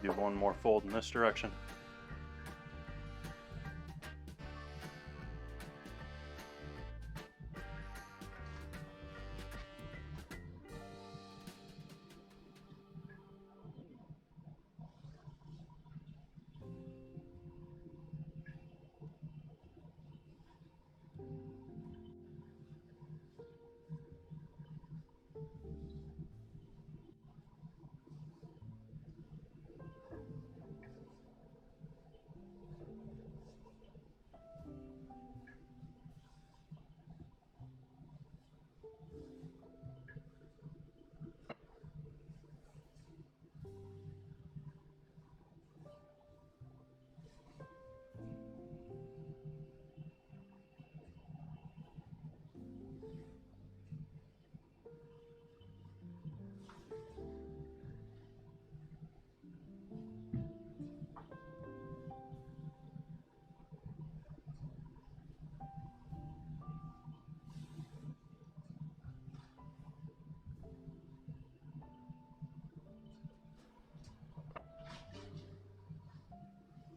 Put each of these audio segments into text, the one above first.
do one more fold in this direction.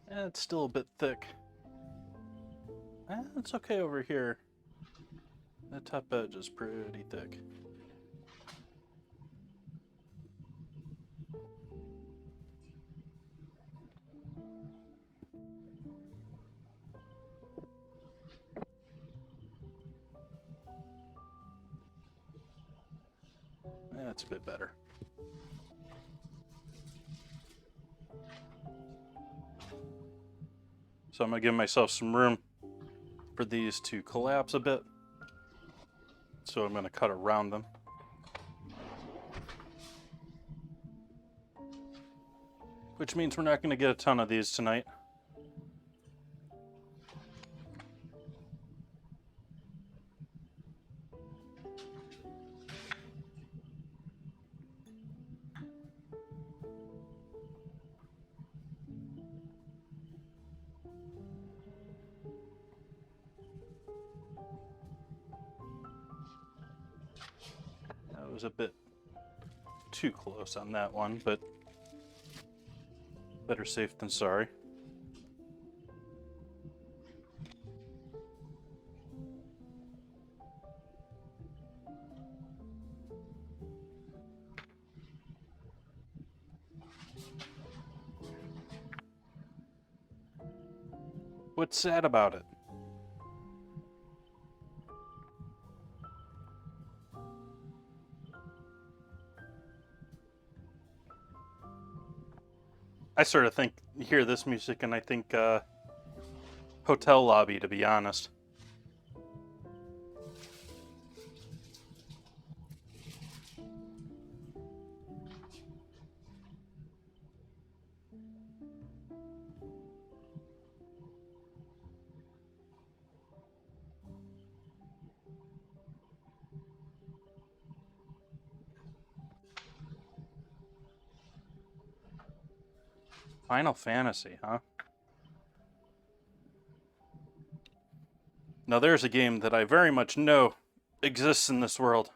It's still a bit thick. It's okay over here. The top edge is pretty thick. That's a bit better. So I'm going to give myself some room for these to collapse a bit. So I'm going to cut around them. Which means we're not going to get a ton of these tonight. That was a bit too close on that one, but better safe than sorry. What's sad about it? I sort of hear this music and I think hotel lobby, to be honest. Final Fantasy, huh? Now there's a game that I very much know exists in this world,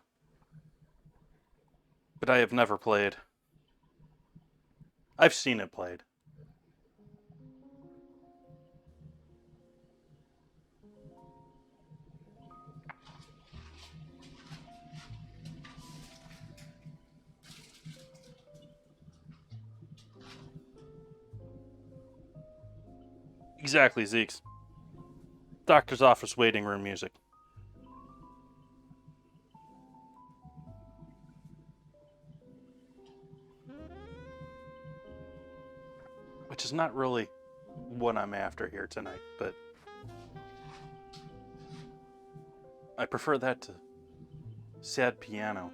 but I have never played. I've seen it played. Exactly, Zeeks. Doctor's office waiting room music. Which is not really what I'm after here tonight, but I prefer that to sad piano.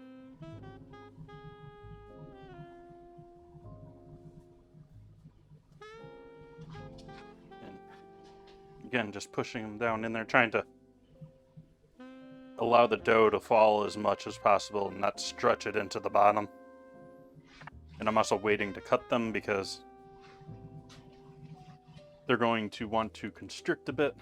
And again, just pushing them down in there, trying to allow the dough to fall as much as possible and not stretch it into the bottom. And I'm also waiting to cut them because they're going to want to constrict a bit.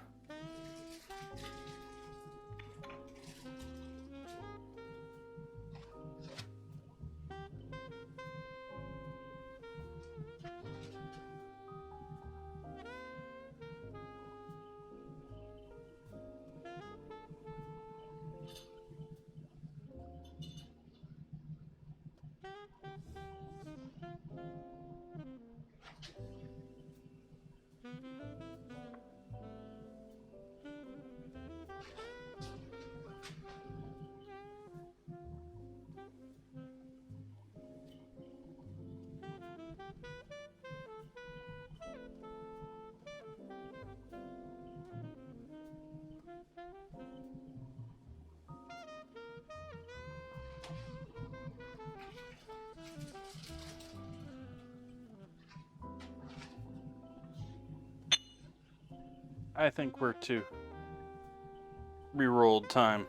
I think we're to rerolled time.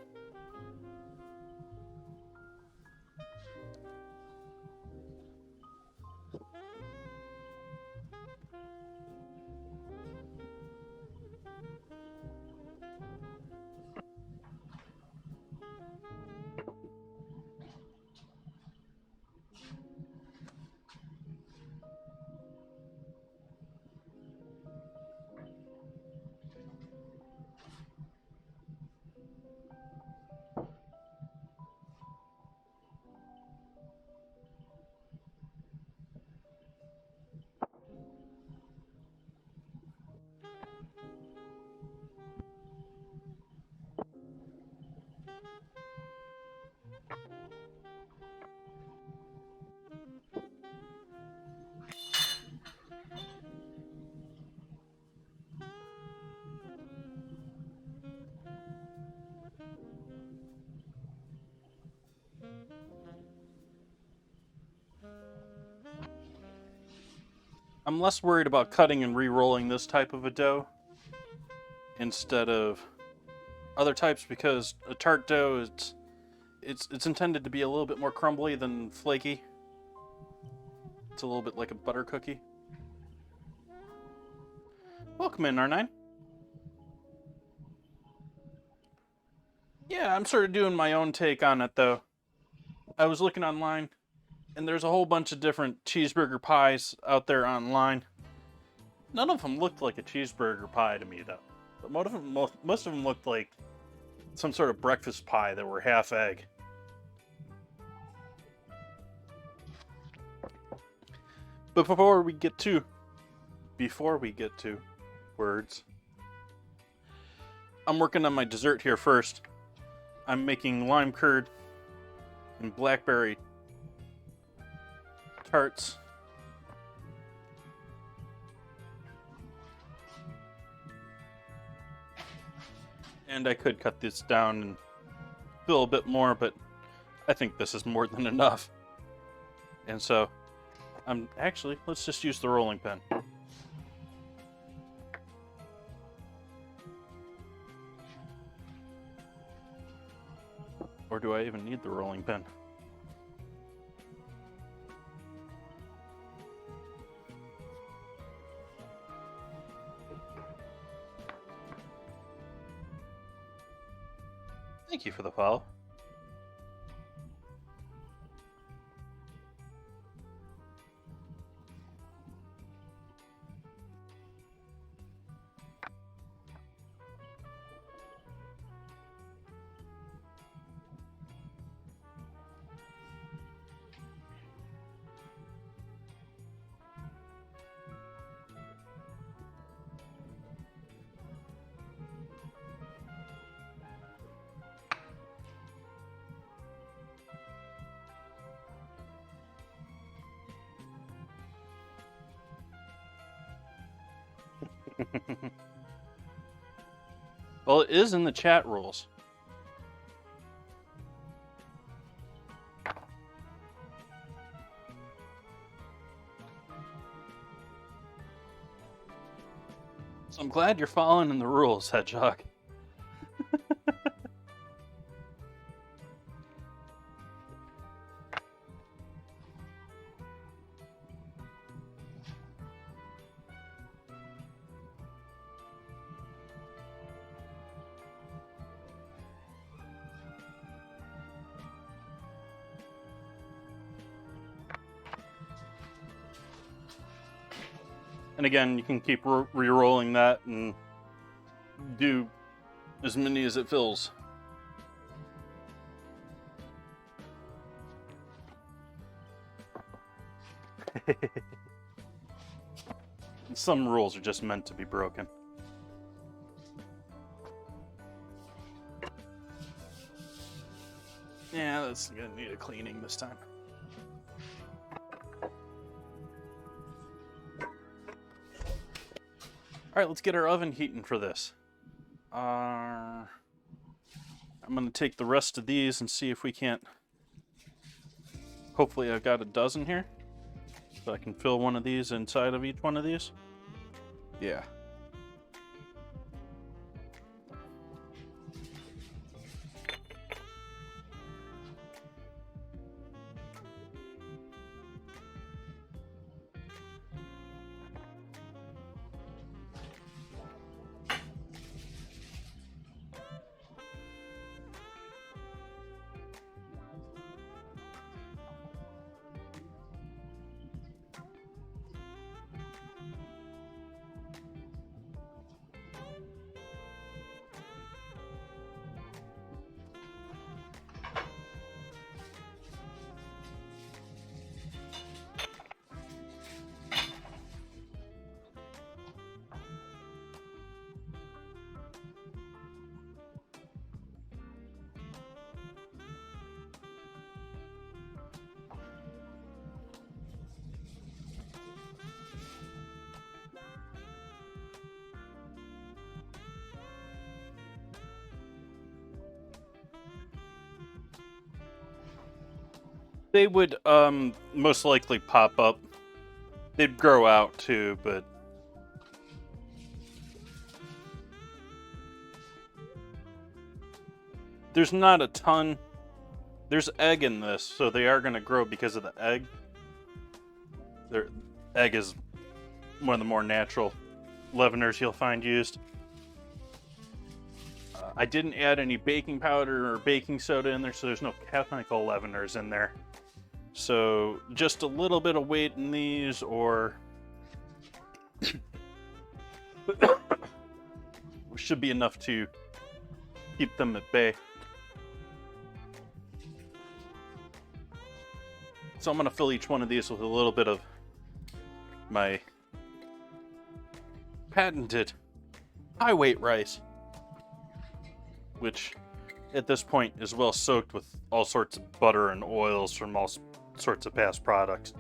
I'm less worried about cutting and re-rolling this type of a dough instead of other types, because a tart dough it's intended to be a little bit more crumbly than flaky. It's a little bit like a butter cookie. Welcome in, R9. Yeah, I'm sort of doing my own take on it, though. I was looking online, and there's a whole bunch of different cheeseburger pies out there online. None of them looked like a cheeseburger pie to me, though. But most of them looked like some sort of breakfast pie that were half egg. But before we get to words, I'm working on my dessert here first. I'm making lime curd and blackberry tarts. And I could cut this down and fill a bit more, but I think this is more than enough. And so, let's just use the rolling pin. Or do I even need the rolling pin? Thank you for the follow. Well, it is in the chat rules. So I'm glad you're following in the rules, Hedgehog. And again, you can keep re-rolling that and do as many as it fills. Some rules are just meant to be broken. Yeah, that's gonna need a cleaning this time. Alright, let's get our oven heating for this. I'm gonna take the rest of these and see if we can't... Hopefully I've got a dozen here, so I can fill one of these inside of each one of these. Yeah. They would most likely pop up. They'd grow out too, but there's not a ton. There's egg in this, so they are going to grow because of the egg. Their egg is one of the more natural leaveners you'll find used. I didn't add any baking powder or baking soda in there, so there's no chemical leaveners in there. So just a little bit of weight in these, or should be enough to keep them at bay. So I'm going to fill each one of these with a little bit of my patented high weight rice, which at this point is well soaked with all sorts of butter and oils from all sorts of past projects.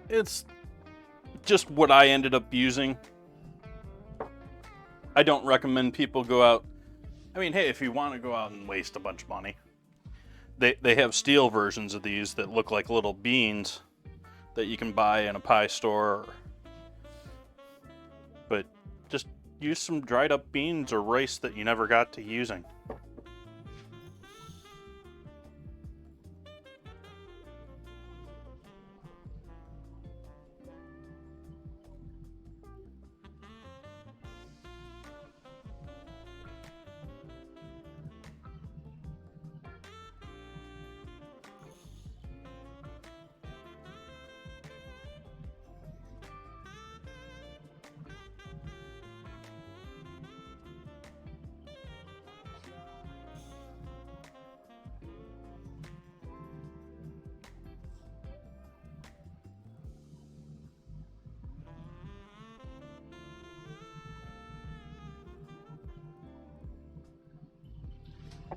It's just what I ended up using. I don't recommend people go out. I mean, hey, if you want to go out and waste a bunch of money, they have steel versions of these that look like little beans that you can buy in a pie store. But just use some dried up beans or rice that you never got to using.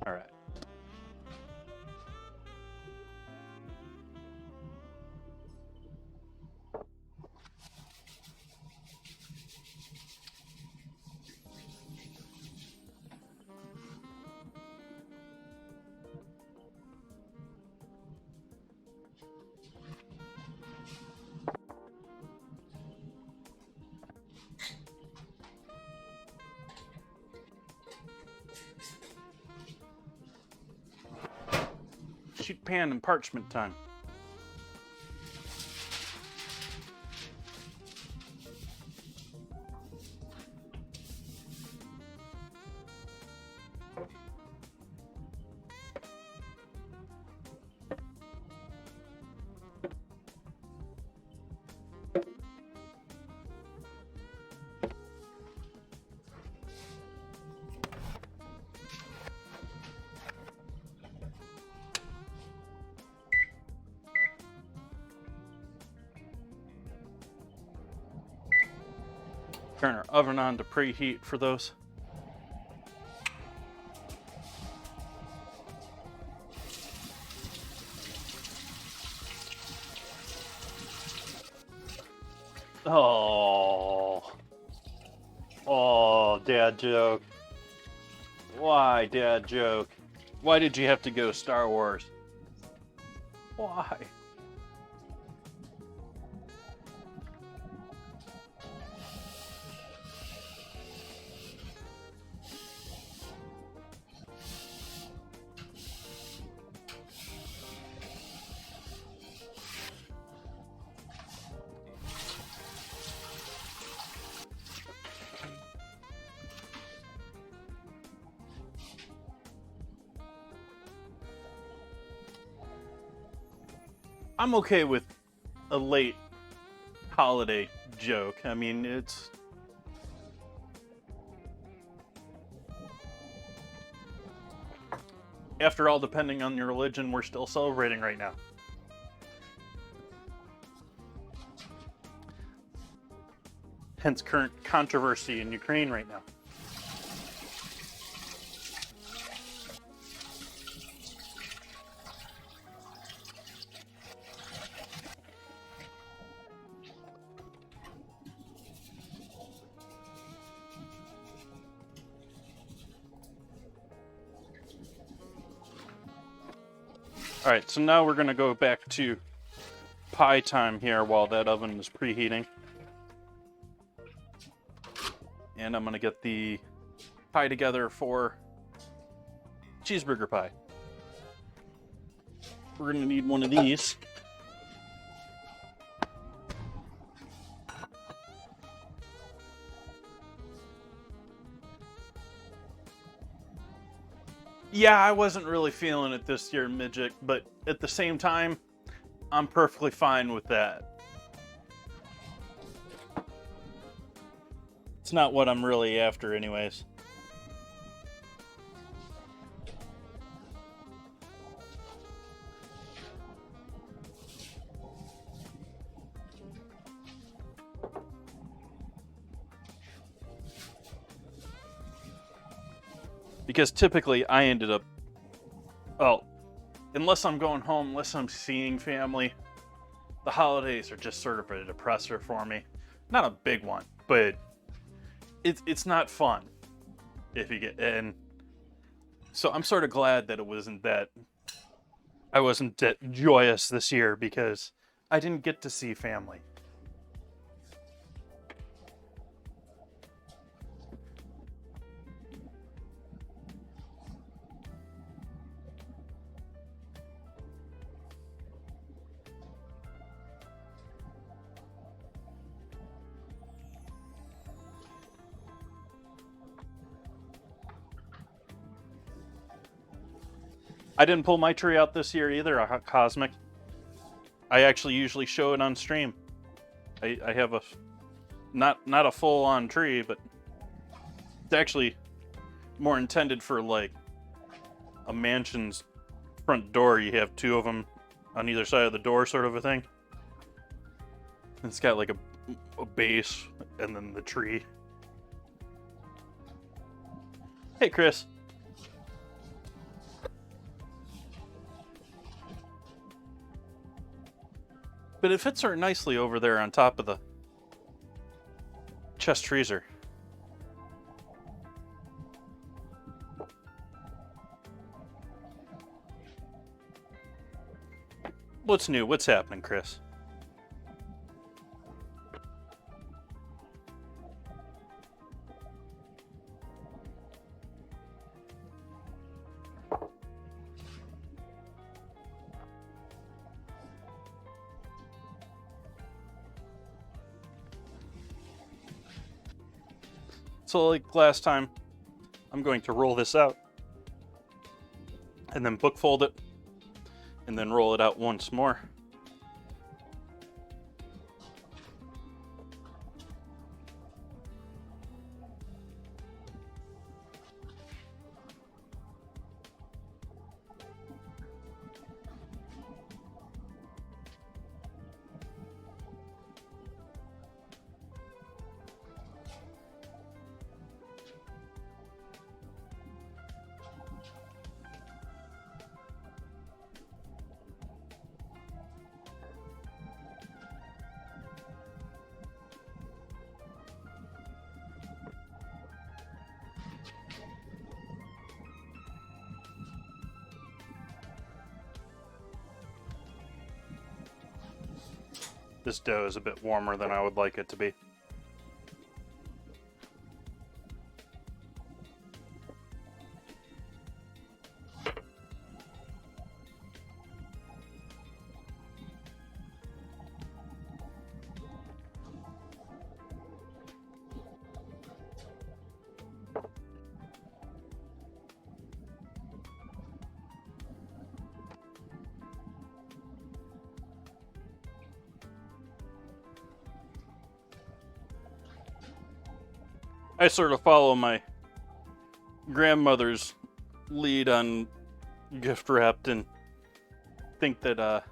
All right. Sheet pan and parchment time. Turn our oven on to preheat for those. Oh, dad joke. Why, dad joke? Why did you have to go Star Wars? Why? I'm okay with a late holiday joke. I mean, it's... after all, depending on your religion, we're still celebrating right now. Hence current controversy in Ukraine right now. Alright, so now we're going to go back to pie time here while that oven is preheating. And I'm going to get the pie together for cheeseburger pie. We're going to need one of these. Yeah, I wasn't really feeling it this year, Midget, but at the same time, I'm perfectly fine with that. It's not what I'm really after anyways. Because typically I ended up, well, unless I'm going home, unless I'm seeing family, the holidays are just sort of a depressor for me. Not a big one, but it's not fun if you get, and so I'm sort of glad that I wasn't that joyous this year because I didn't get to see family. I didn't pull my tree out this year either, a Cosmic. I actually usually show it on stream. I have a not a full-on tree, but it's actually more intended for like a mansion's front door. You have two of them on either side of the door, sort of a thing. It's got like a base and then the tree. Hey, Chris. But it fits her nicely over there on top of the chest freezer. What's new? What's happening, Chris? So like last time, I'm going to roll this out and then book fold it and then roll it out once more. This dough is a bit warmer than I would like it to be. I sort of follow my grandmother's lead on gift wrapped and think that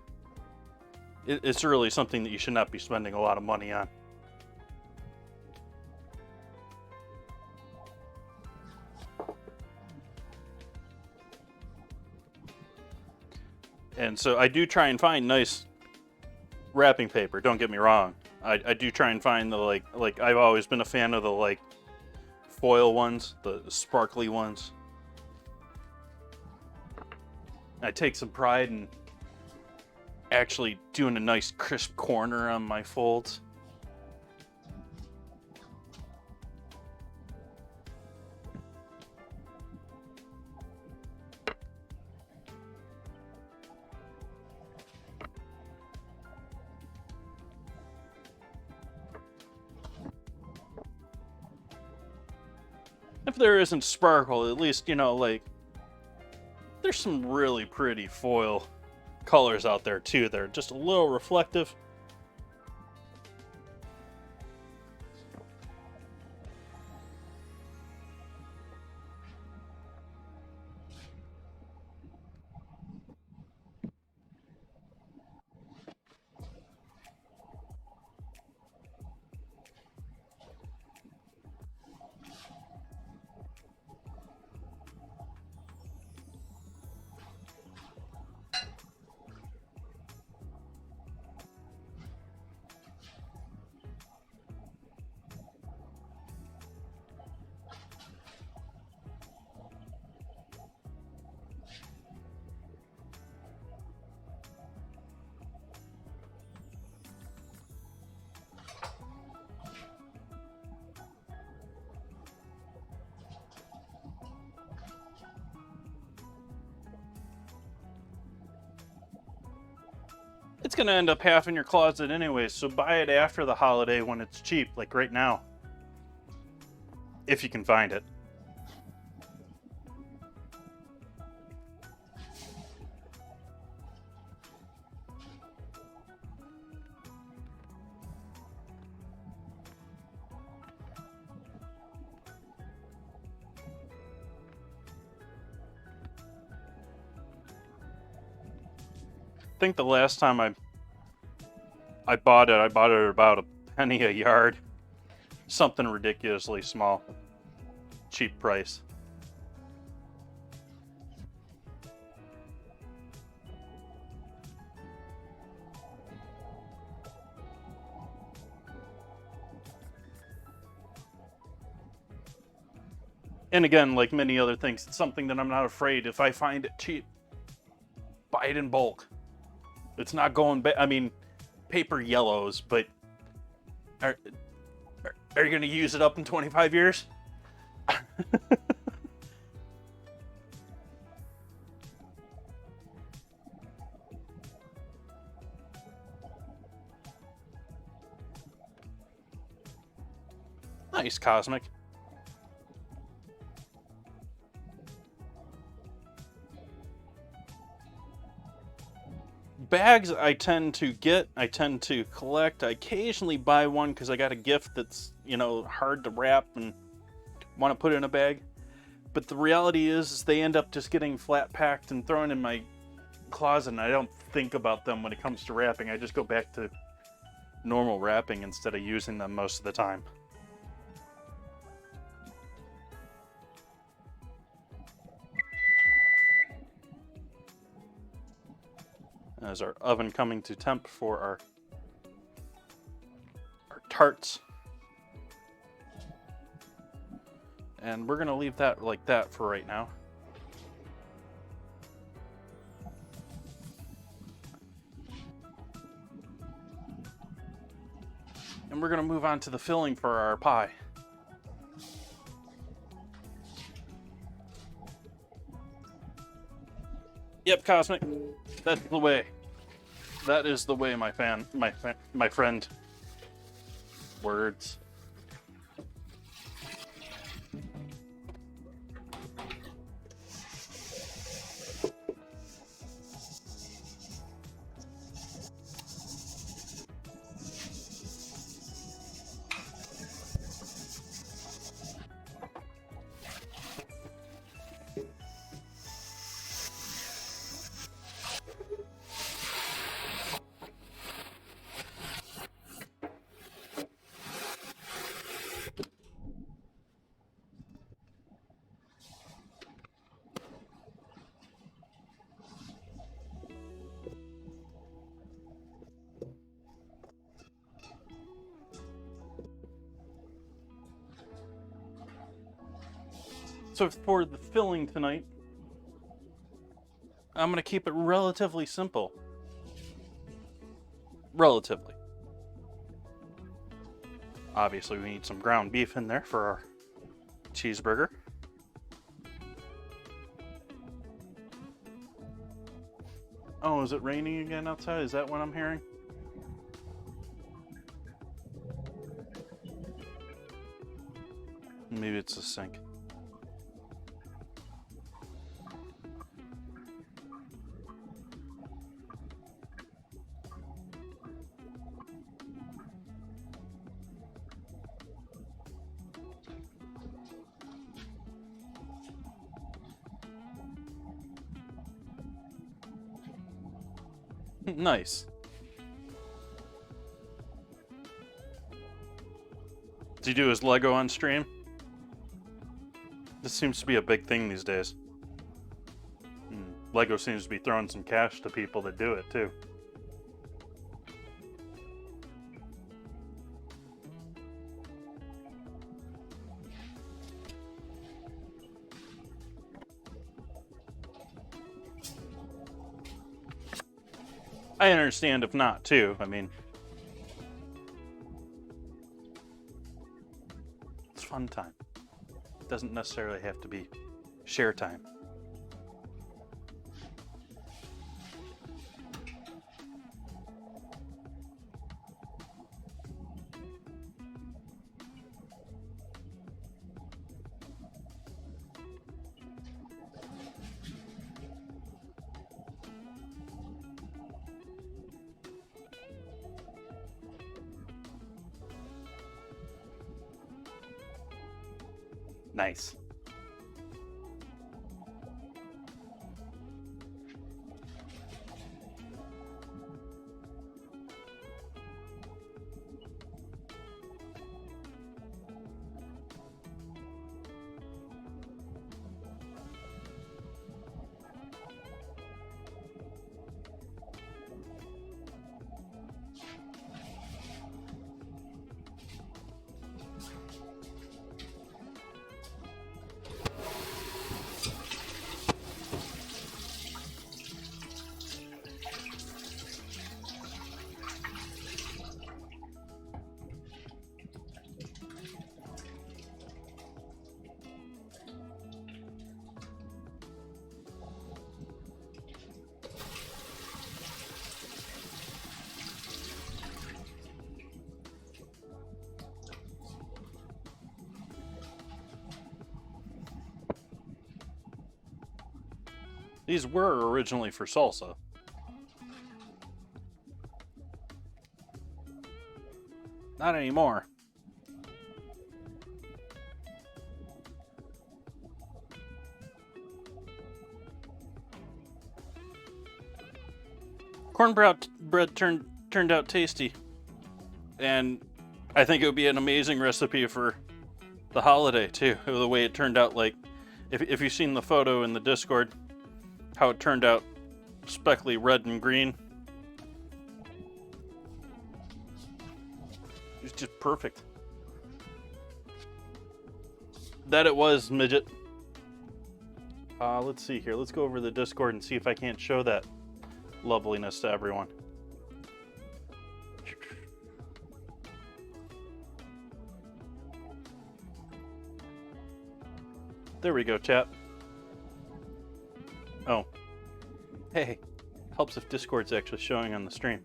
it's really something that you should not be spending a lot of money on. And so I do try and find nice wrapping paper, don't get me wrong. I do try and find the like I've always been a fan of the like foil ones, the sparkly ones. I take some pride in actually doing a nice crisp corner on my folds. If there isn't sparkle, at least, you know, like, there's some really pretty foil colors out there too. They're just a little reflective. It's gonna end up half in your closet anyways, so buy it after the holiday when it's cheap, like right now. If you can find it. I think the last time I bought it at about a penny a yard. Something ridiculously small. Cheap price. And again, like many other things, it's something that I'm not afraid. If I find it cheap, buy it in bulk. It's not going back. I mean, paper yellows, but are you going to use it up in 25 years? Nice, Cosmic. Bags I tend to collect. I occasionally buy one because I got a gift that's, you know, hard to wrap and want to put in a bag. But the reality is they end up just getting flat packed and thrown in my closet, and I don't think about them when it comes to wrapping. I just go back to normal wrapping instead of using them most of the time. As our oven coming to temp for our tarts. And we're gonna leave that like that for right now. And we're gonna move on to the filling for our pie. Yep, Cosmic. That's the way. That is the way, my friend. Words. So for the filling tonight, I'm going to keep it relatively simple. Relatively. Obviously, we need some ground beef in there for our cheeseburger. Oh, is it raining again outside? Is that what I'm hearing? Maybe it's the sink. Nice. Does he do his Lego on stream? This seems to be a big thing these days. Lego seems to be throwing some cash to people that do it too. I understand if not too. I mean, it's fun time. It doesn't necessarily have to be share time. Nice. These were originally for salsa. Not anymore. Cornbread turned out tasty, and I think it would be an amazing recipe for the holiday too. The way it turned out, like if you've seen the photo in the Discord, how it turned out speckly red and green. It's just perfect. That it was, midget. Let's see here. Let's go over the Discord and see if I can't show that loveliness to everyone. There we go, chat. Oh. Hey. Helps if Discord's actually showing on the stream.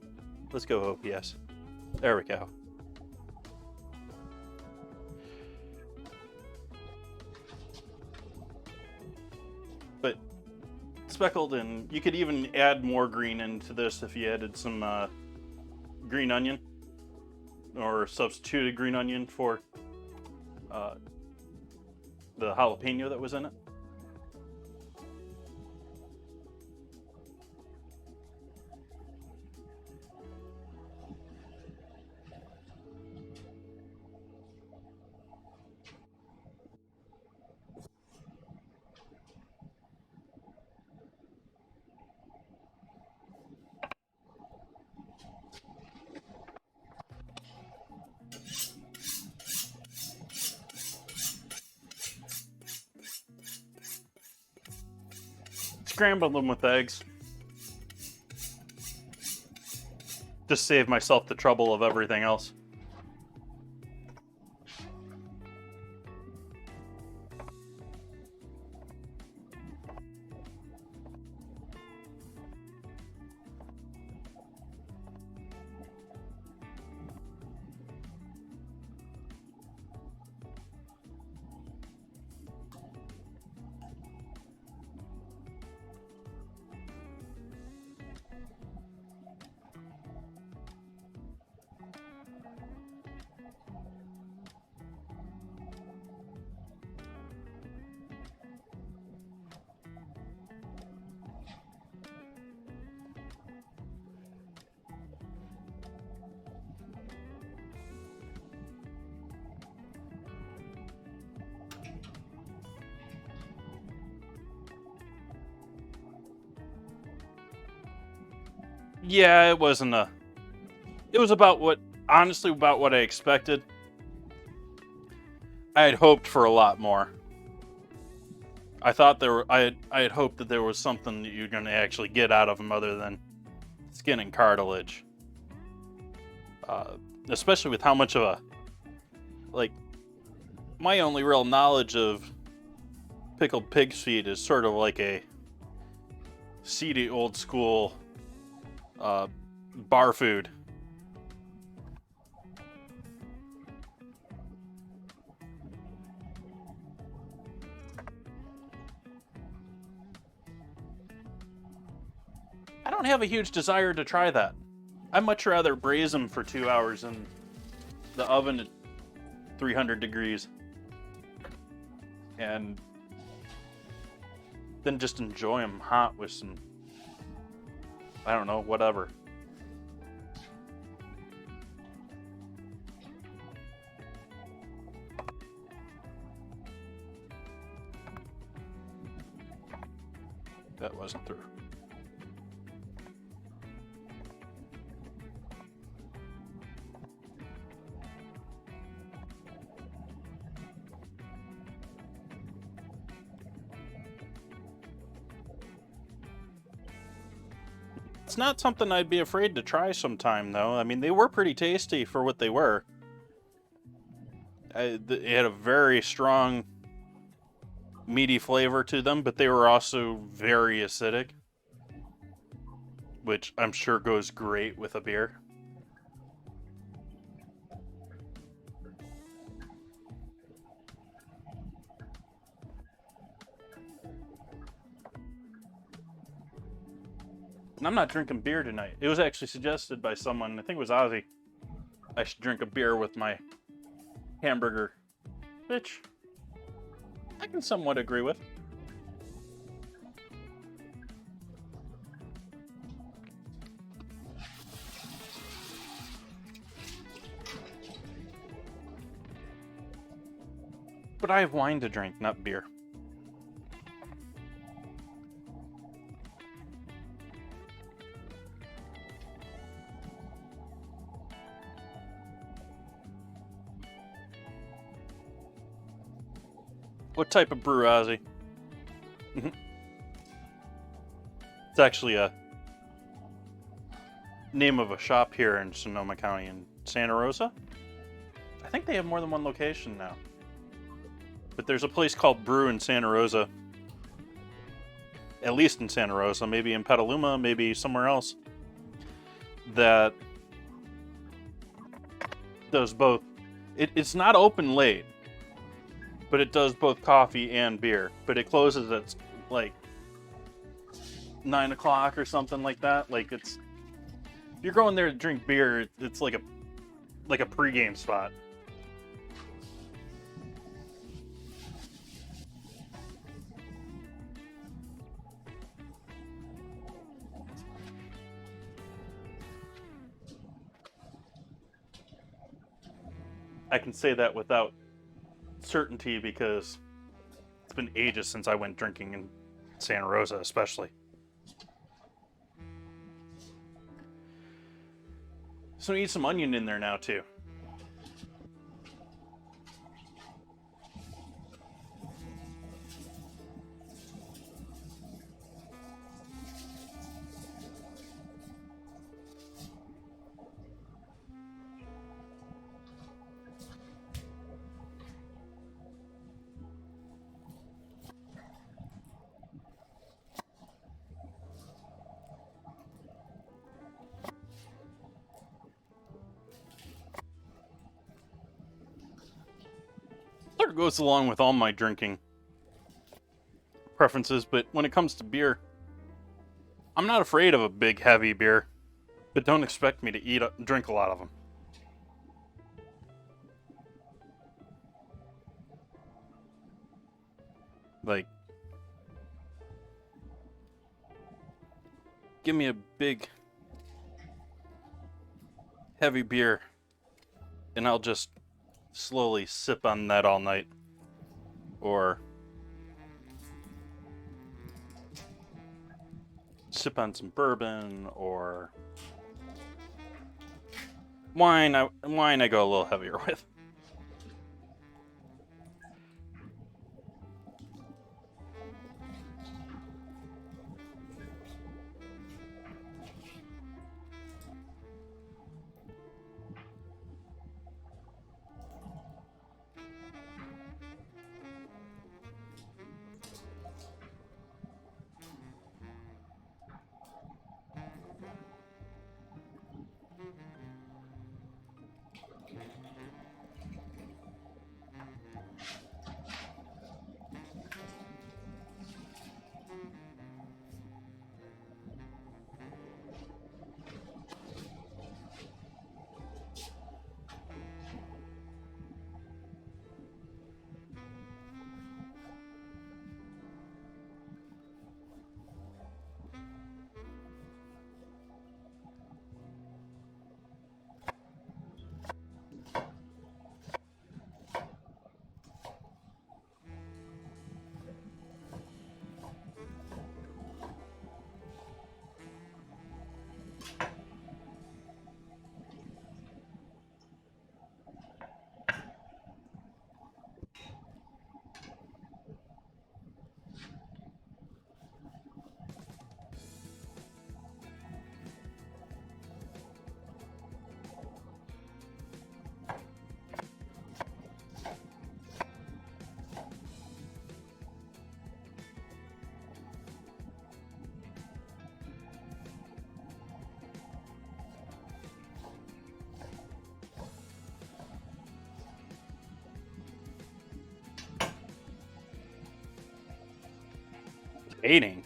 Let's go OPS. There we go. But speckled, and you could even add more green into this if you added some green onion, or substituted green onion for the jalapeno that was in it. scramble them with eggs. Just save myself the trouble of everything else. Yeah, it wasn't a... It was honestly, about what I expected. I had hoped for a lot more. I thought I had hoped that there was something that you're going to actually get out of them other than skin and cartilage. Especially with how much of a... Like, my only real knowledge of pickled pig's feet is sort of like a seedy old school bar food. I don't have a huge desire to try that. I'd much rather braise them for 2 hours in the oven at 300 degrees and then just enjoy them hot with some, I don't know, whatever. That wasn't through. It's not something I'd be afraid to try sometime, though. I mean, they were pretty tasty for what they were. It had a very strong, meaty flavor to them, but they were also very acidic, which I'm sure goes great with a beer. And I'm not drinking beer tonight. It was actually suggested by someone, I think it was Ozzy, I should drink a beer with my hamburger, which I can somewhat agree with. But I have wine to drink, not beer. What type of brew, Ozzy? It's actually a name of a shop here in Sonoma County in Santa Rosa. I think they have more than one location now. But there's a place called Brew in Santa Rosa. At least in Santa Rosa, maybe in Petaluma, maybe somewhere else. That does both. It's not open late, but it does both coffee and beer. But it closes at like 9 o'clock or something like that. Like it's, if you're going there to drink beer, it's like a pregame spot. I can say that without certainty because it's been ages since I went drinking in Santa Rosa, especially. So need some onion in there now too. Color goes along with all my drinking preferences, but when it comes to beer, I'm not afraid of a big, heavy beer, but don't expect me to drink a lot of them. Like, give me a big, heavy beer, and I'll just slowly sip on that all night. Or sip on some bourbon, or wine. Wine I go a little heavier with. Debating?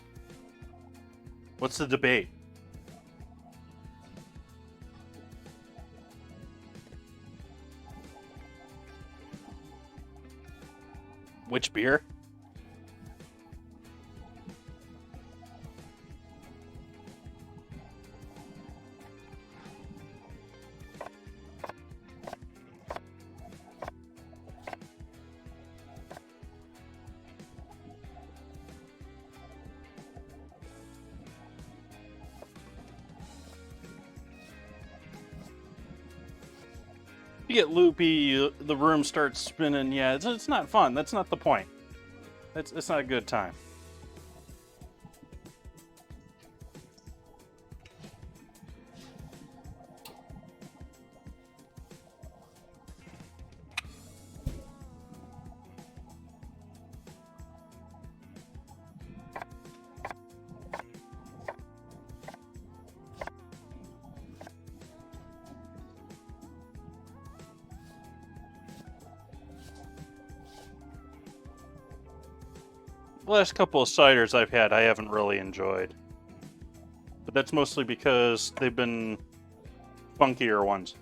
What's the debate? Which beer? You get loopy, the room starts spinning. Yeah, it's not fun. That's not the point. It's not a good time. The last couple of ciders I've had, I haven't really enjoyed. But that's mostly because they've been funkier ones.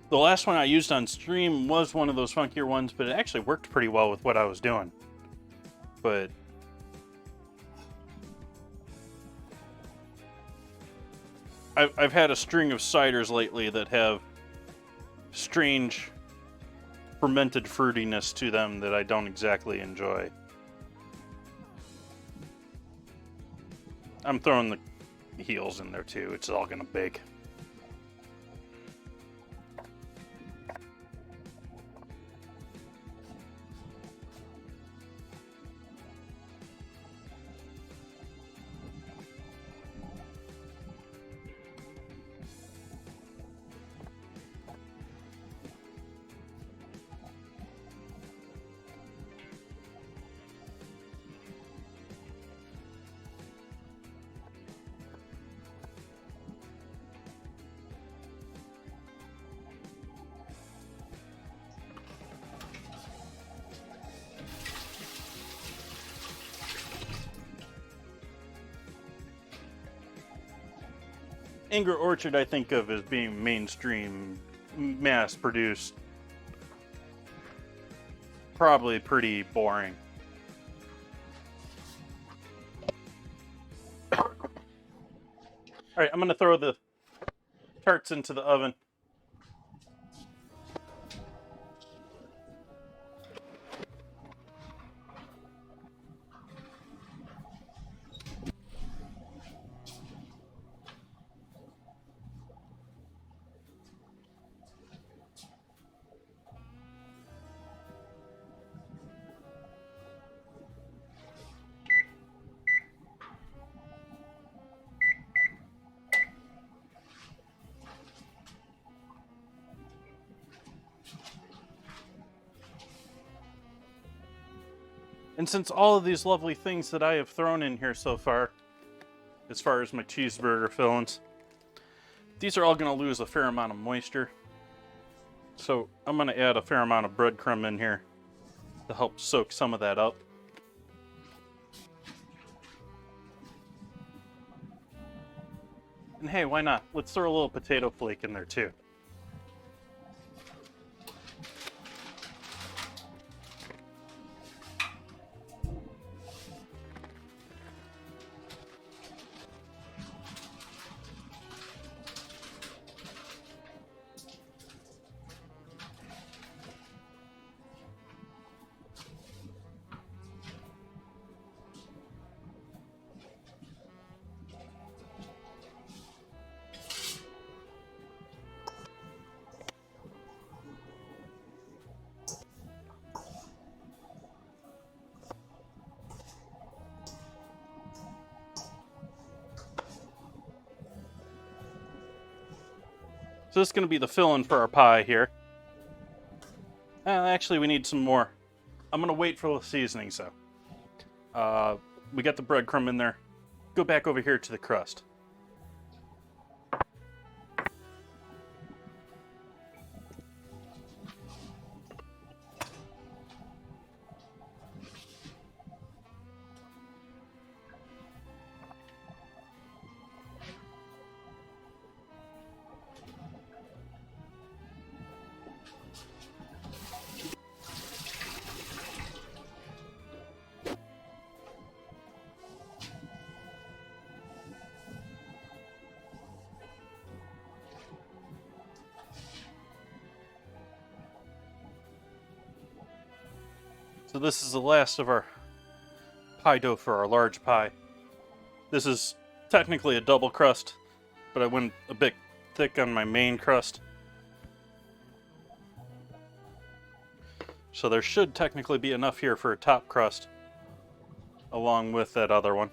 The last one I used on stream was one of those funkier ones, but it actually worked pretty well with what I was doing. But I've had a string of ciders lately that have strange fermented fruitiness to them that I don't exactly enjoy. I'm throwing the heels in there too. It's all gonna bake. Angry Orchard I think of as being mainstream, mass-produced. Probably pretty boring. Alright, I'm going to throw the tarts into the oven. And since all of these lovely things that I have thrown in here so far as my cheeseburger fillings, these are all going to lose a fair amount of moisture. So I'm going to add a fair amount of breadcrumb in here to help soak some of that up. And hey, why not? Let's throw a little potato flake in there too. So this is going to be the filling for our pie here. Actually, we need some more. I'm going to wait for the seasoning, so. We got the breadcrumb in there. Go back over here to the crust. So this is the last of our pie dough for our large pie. This is technically a double crust, but I went a bit thick on my main crust. So there should technically be enough here for a top crust, along with that other one.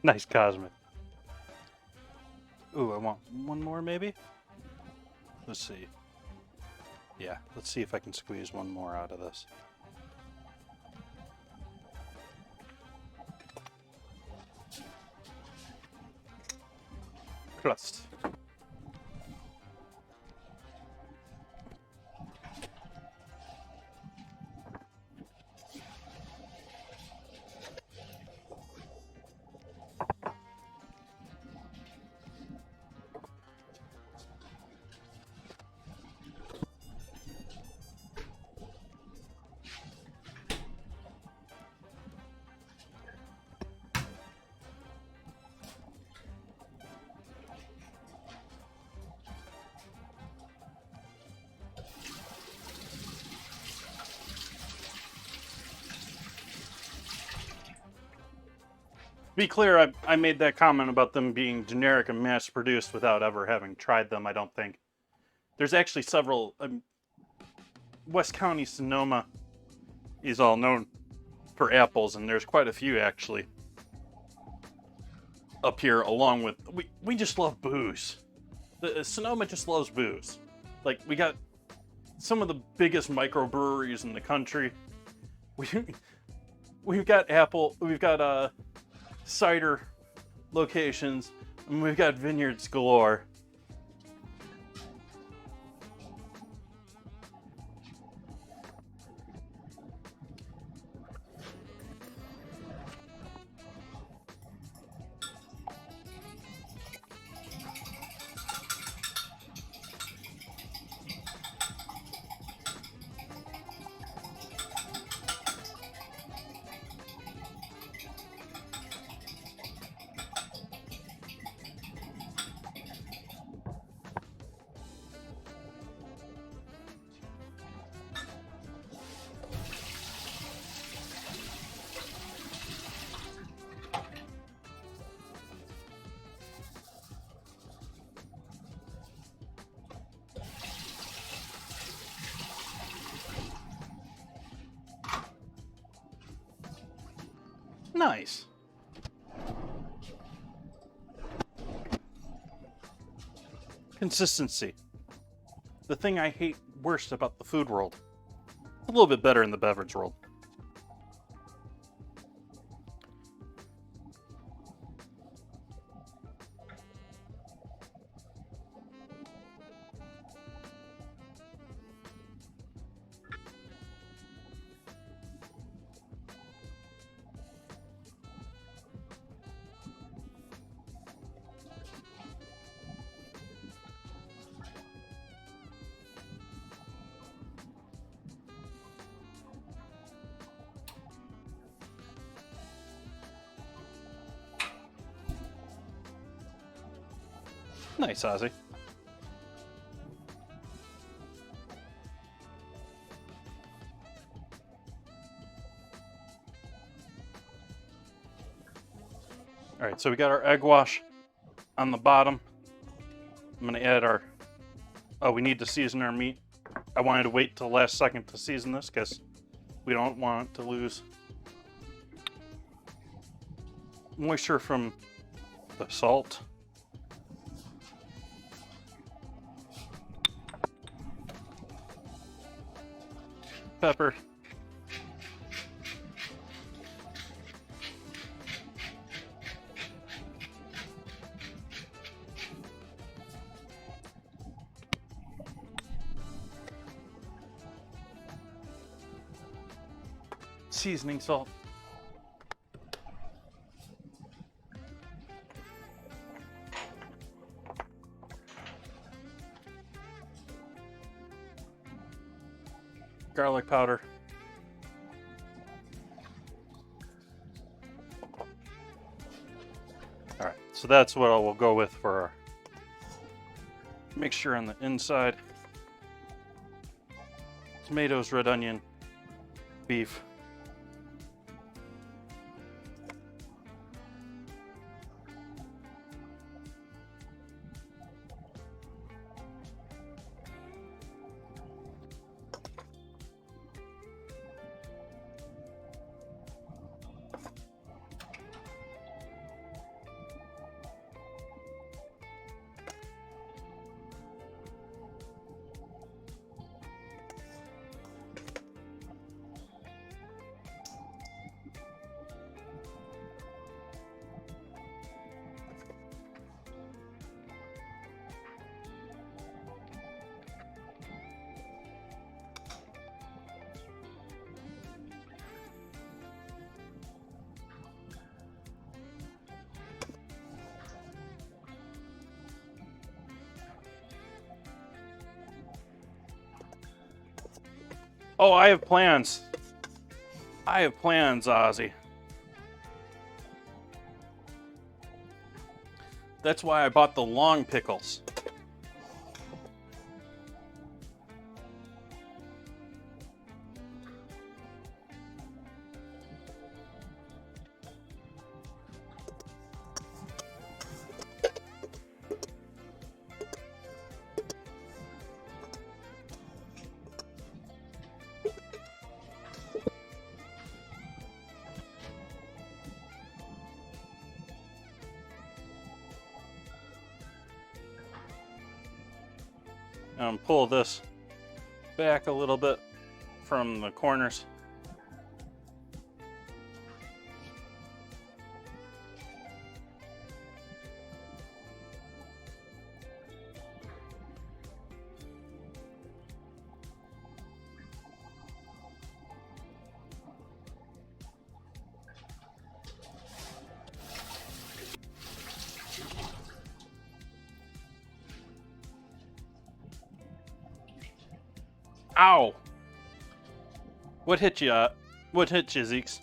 Nice cosmic. Ooh, I want one more maybe? Let's see. Yeah, let's see if I can squeeze one more out of this. Crust. To be clear, I made that comment about them being generic and mass-produced without ever having tried them, I don't think. There's actually several... West County, Sonoma is all known for apples, and there's quite a few, actually, up here, along with... We just love booze. Sonoma just loves booze. Like, we got some of the biggest microbreweries in the country. We've got cider locations, and we've got vineyards galore. Nice. Consistency. The thing I hate worst about the food world. A little bit better in the beverage world. Nice, Ozzy. All right, so we got our egg wash on the bottom. I'm gonna add our... Oh, we need to season our meat. I wanted to wait till the last second to season this because we don't want it to lose moisture from the salt. Pepper. Seasoning salt. Garlic powder. All right, so that's what we'll go with for our mixture on the inside. Tomatoes, red onion, beef. Oh, I have plans. I have plans, Ozzy. That's why I bought the long pickles. Pull this back a little bit from the corners. Ow! What hit you? What hit you, Zeeks?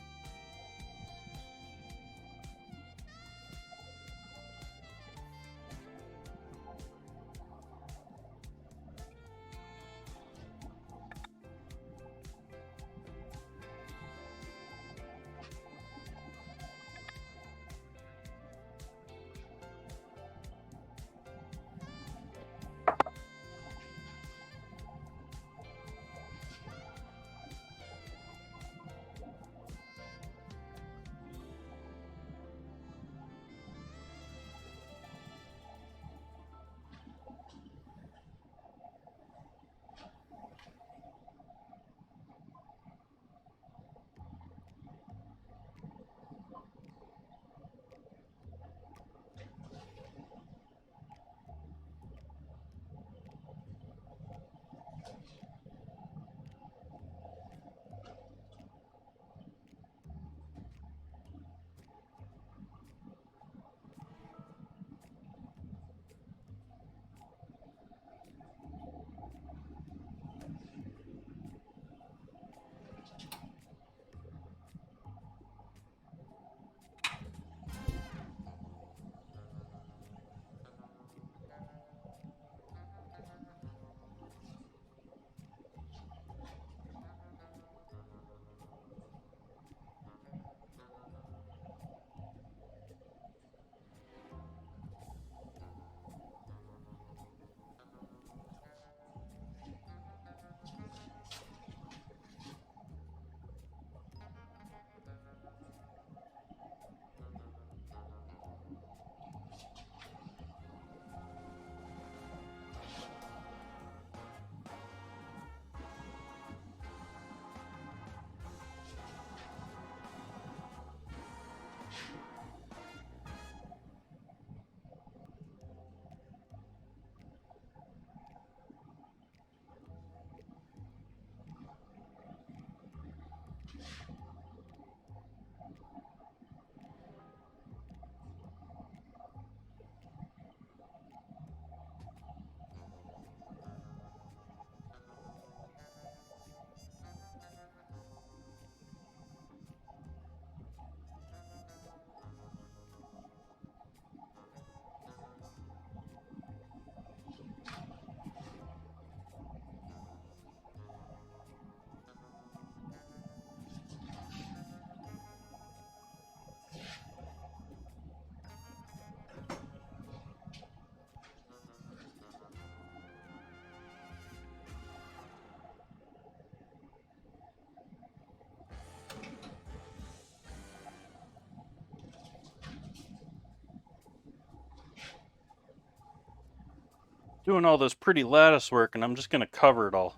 Doing all this pretty lattice work, and I'm just gonna cover it all.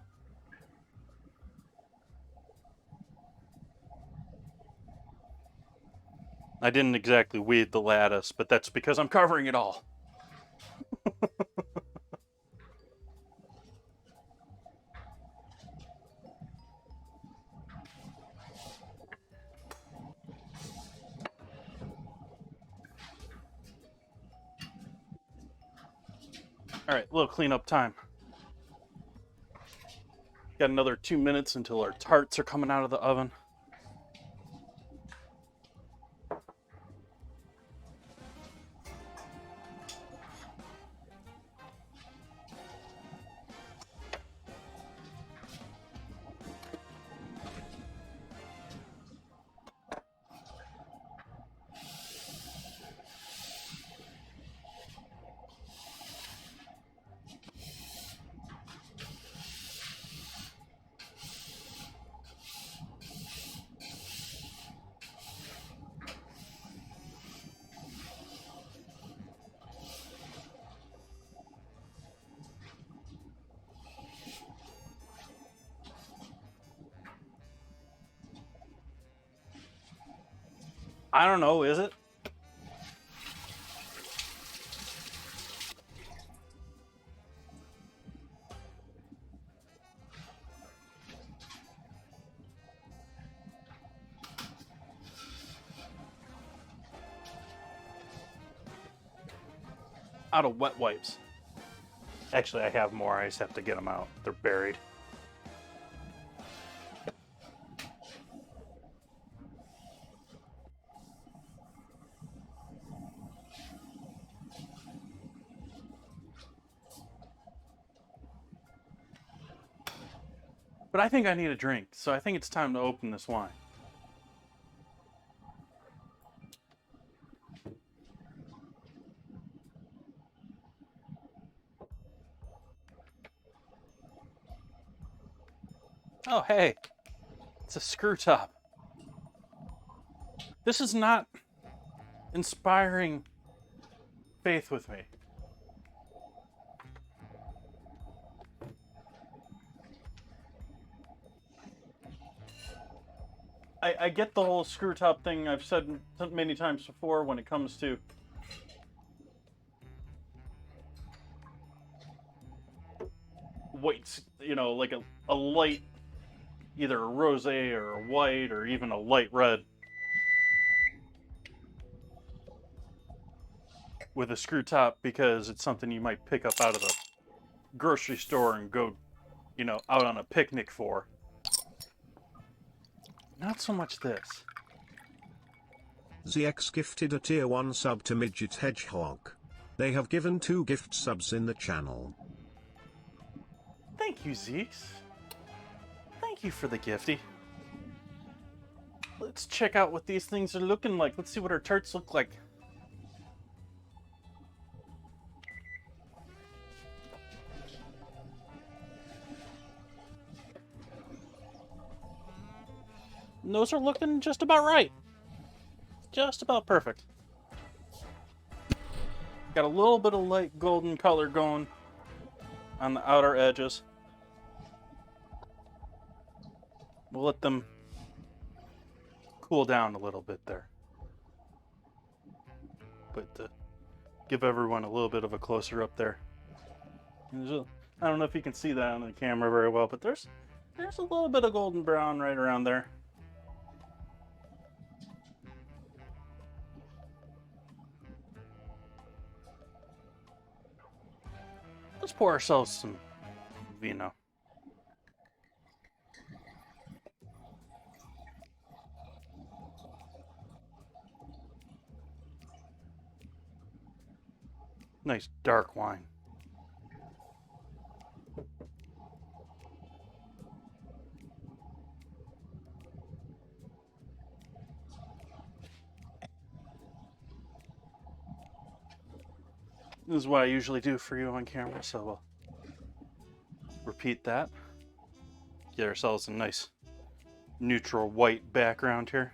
I didn't exactly weed the lattice, but that's because I'm covering it all. All right, little cleanup time. Got another 2 minutes until our tarts are coming out of the oven. I don't know, is it? Out of wet wipes. Actually, I have more. I just have to get them out. They're buried. But I think I need a drink, so I think it's time to open this wine. Oh, hey, it's a screw top. This is not inspiring faith with me. I get the whole screw top thing. I've said many times before when it comes to whites, you know, like a light, either a rosé or a white or even a light red with a screw top, because it's something you might pick up out of the grocery store and go, you know, out on a picnic for. Not so much this. ZX gifted a tier 1 sub to Midget Hedgehog. They have given 2 gift subs in the channel. Thank you, Zeeks. Thank you for the gifty. Let's check out what these things are looking like. Let's see what our tarts look like. Those are looking just about right. Just about perfect. Got a little bit of light golden color going on the outer edges. We'll let them cool down a little bit there. But to give everyone a little bit of a closer up there. I don't know if you can see that on the camera very well, but there's a little bit of golden brown right around there. Let's pour ourselves some vino. Nice dark wine. This is what I usually do for you on camera, so we'll repeat that. Get ourselves a nice neutral white background here.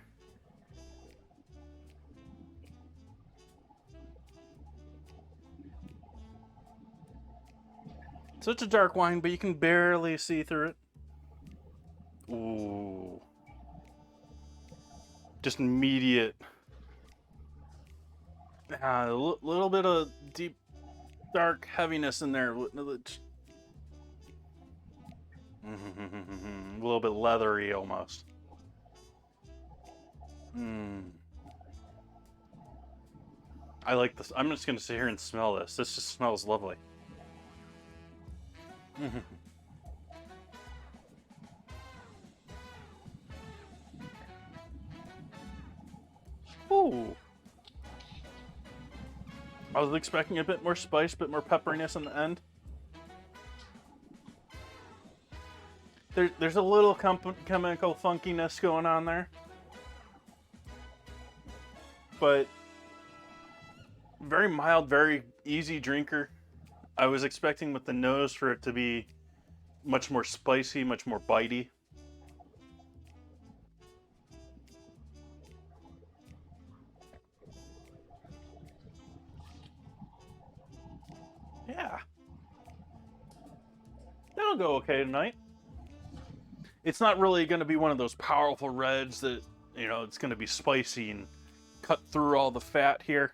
So it's a dark wine, but you can barely see through it. Ooh. Just immediate. A little bit of deep, dark heaviness in there. A little bit leathery almost. I like this. I'm just going to sit here and smell this. This just smells lovely. Ooh. I was expecting a bit more spice, a bit more pepperiness in the end. There's a little chemical funkiness going on there. But very mild, very easy drinker. I was expecting with the nose for it to be much more spicy, much more bitey. Yeah. That'll go okay tonight. It's not really going to be one of those powerful reds that, you know, it's going to be spicy and cut through all the fat here.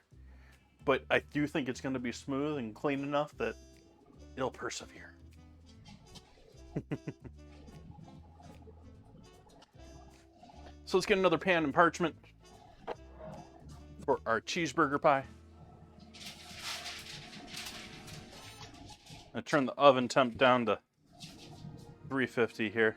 But I do think it's going to be smooth and clean enough that it'll persevere. So let's get another pan and parchment for our cheeseburger pie. I turn the oven temp down to 350 here.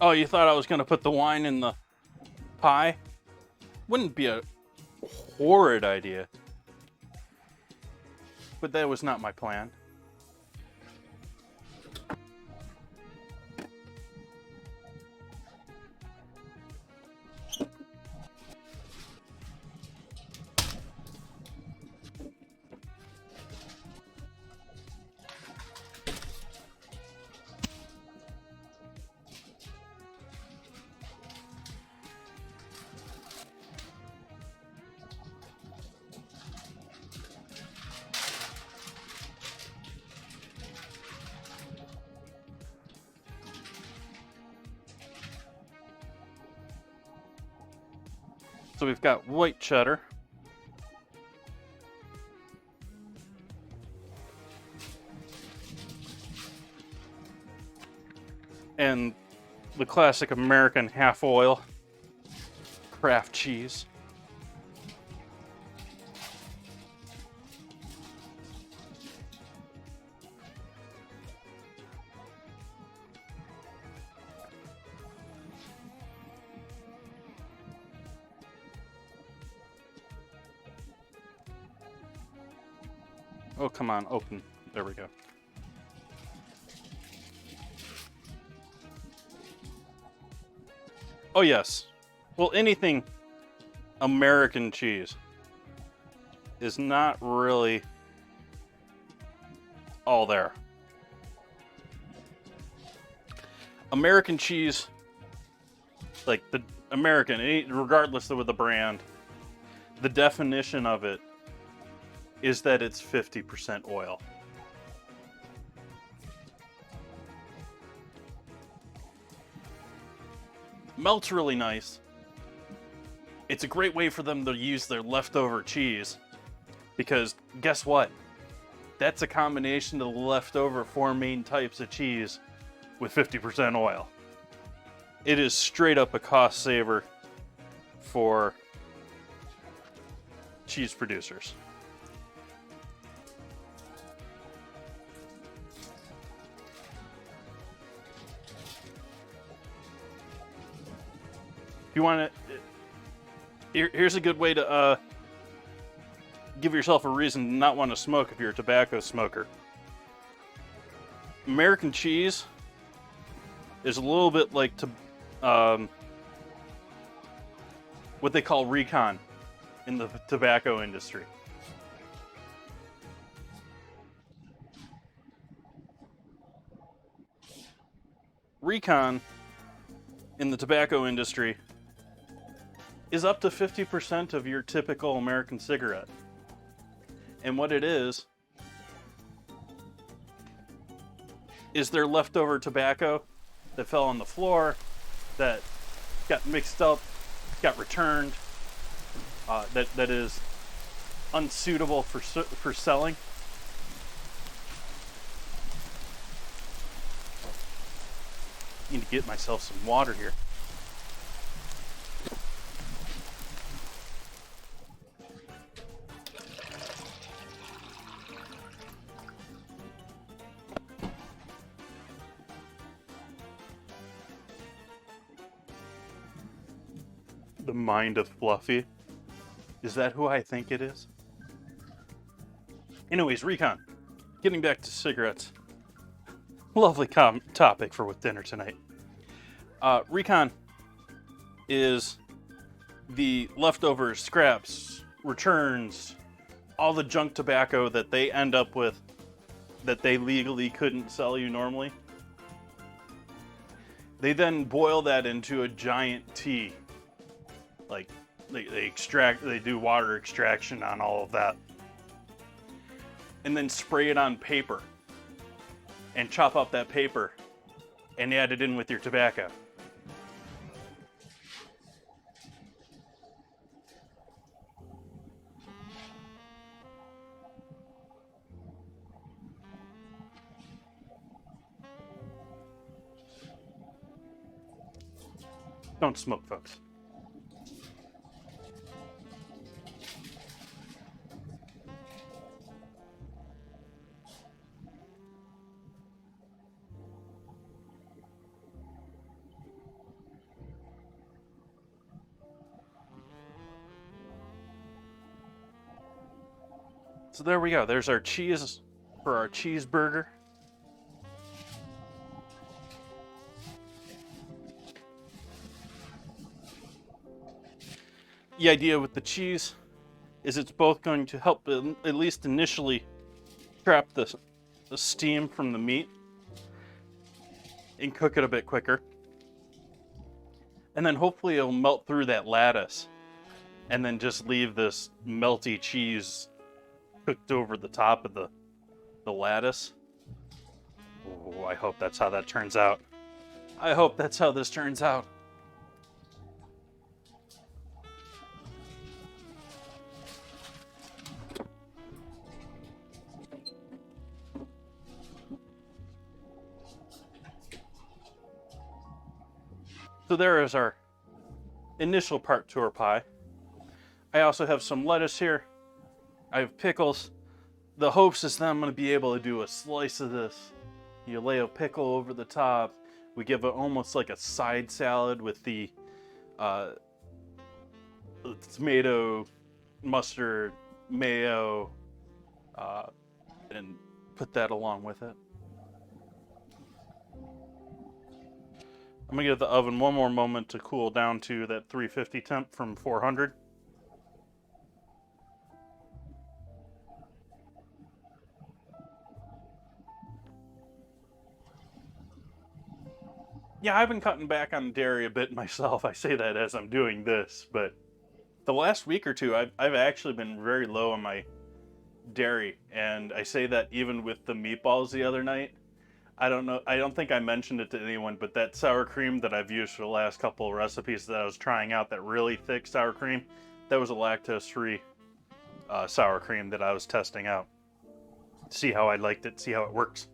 Oh, you thought I was going to put the wine in the pie? Wouldn't be a horrid idea. But that was not my plan. So we've got white cheddar. And the classic American half oil Kraft cheese. Oh, come on, open. There we go. Oh, yes. Well, anything American cheese is not really all there. American cheese, like the American, regardless of the brand, the definition of it is that it's 50% oil. Melts really nice. It's a great way for them to use their leftover cheese, because guess what? That's a combination of the leftover 4 main types of cheese with 50% oil. It is straight up a cost saver for cheese producers. If you want to, here's a good way to give yourself a reason to not want to smoke if you're a tobacco smoker. American cheese is a little bit like what they call recon in the tobacco industry. Recon in the tobacco industry is up to 50% of your typical American cigarette. And what it is their leftover tobacco that fell on the floor, that got mixed up, got returned, that is unsuitable for selling. Need to get myself some water here. The mind of Fluffy. Is that who I think it is? Anyways, Recon. Getting back to cigarettes. Lovely topic for with dinner tonight. Recon is the leftover scraps, returns, all the junk tobacco that they end up with that they legally couldn't sell you normally. They then boil that into a giant tea. Like, they do water extraction on all of that. And then spray it on paper. And chop up that paper. And add it in with your tobacco. Don't smoke, folks. So there we go. There's our cheese for our cheeseburger. The idea with the cheese is it's both going to help, at least initially, trap the steam from the meat and cook it a bit quicker. And then hopefully it'll melt through that lattice and then just leave this melty cheese cooked over the top of the lattice. Oh, I hope that's how that turns out. I hope that's how this turns out. So there is our initial part to our pie. I also have some lettuce here. I have pickles. The hopes is that I'm going to be able to do a slice of this. You lay a pickle over the top. We give it almost like a side salad with the tomato, mustard, mayo, and put that along with it. I'm going to give the oven one more moment to cool down to that 350 temp from 400. Yeah, I've been cutting back on dairy a bit myself. I say that as I'm doing this, but the last week or two, I've actually been very low on my dairy, and I say that even with the meatballs the other night. I don't think I mentioned it to anyone, but that sour cream that I've used for the last couple of recipes that I was trying out, that really thick sour cream, that was a lactose-free sour cream that I was testing out. See how I liked it, see how it works.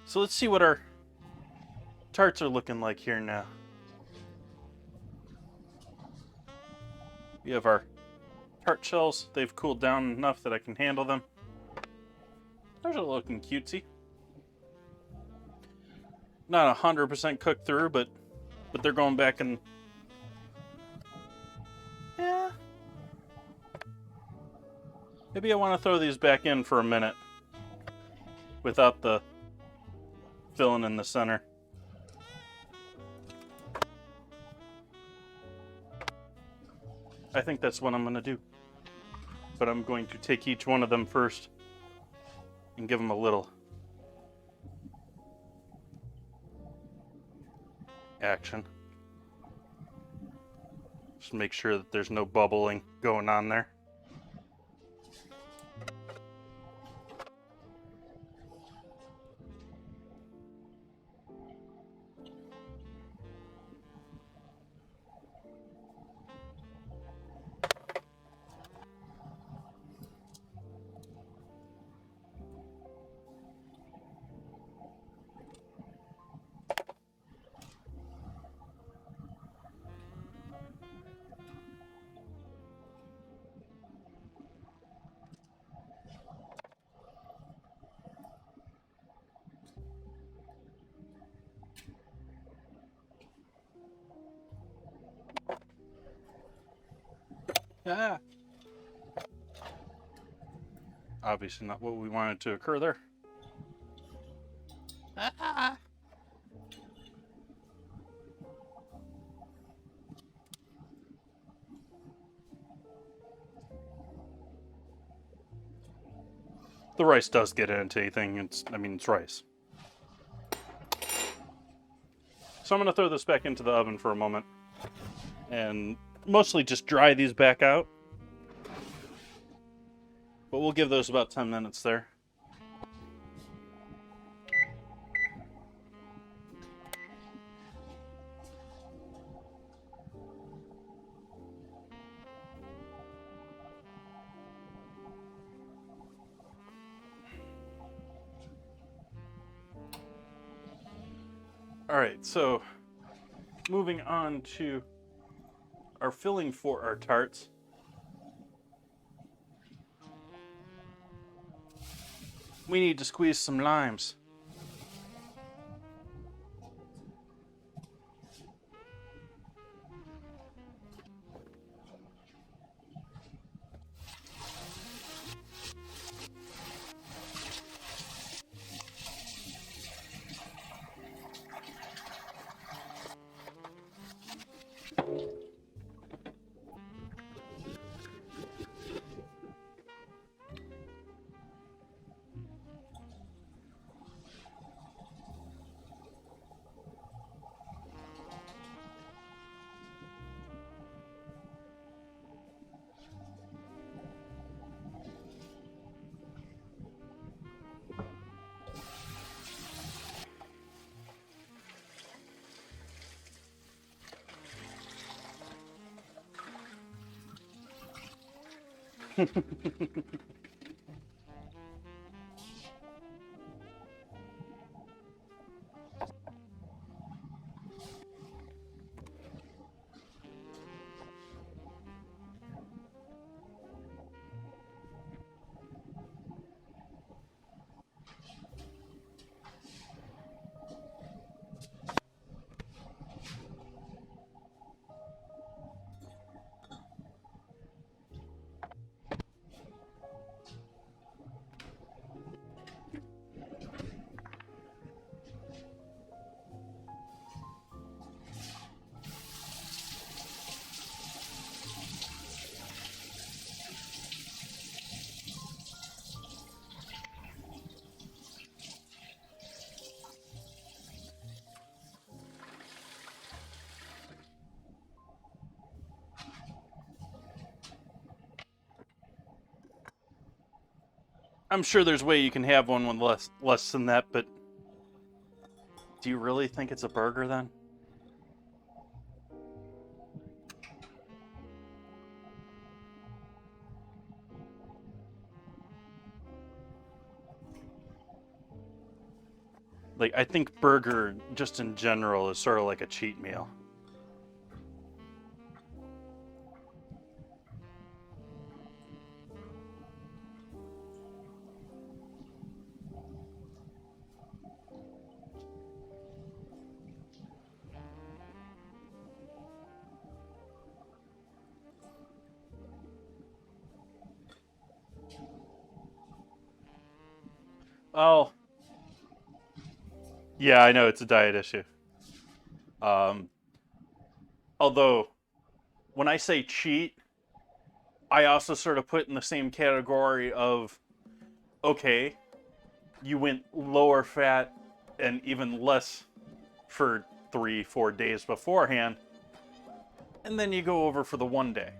So let's see what our tarts are looking like here now. We have our tart shells. They've cooled down enough that I can handle them. Those are looking cutesy. Not 100% cooked through, but they're going back and... Yeah. Maybe I want to throw these back in for a minute without the filling in the center. I think that's what I'm going to do. But I'm going to take each one of them first and give them a little action. Just make sure that there's no bubbling going on there. Ah. Obviously not what we wanted to occur there. Ah. The rice does get into anything. It's rice. So I'm going to throw this back into the oven for a moment and mostly just dry these back out. But we'll give those about 10 minutes there. All right, so moving on to our filling for our tarts. We need to squeeze some limes. I'm sure there's a way you can have one with less than that, but do you really think it's a burger then? Like, I think burger, just in general, is sort of like a cheat meal. Oh, yeah, I know it's a diet issue. Um, Although, when I say cheat, I also sort of put in the same category of, okay, you went lower fat and even less for 3-4 days beforehand, and then you go over for the one day.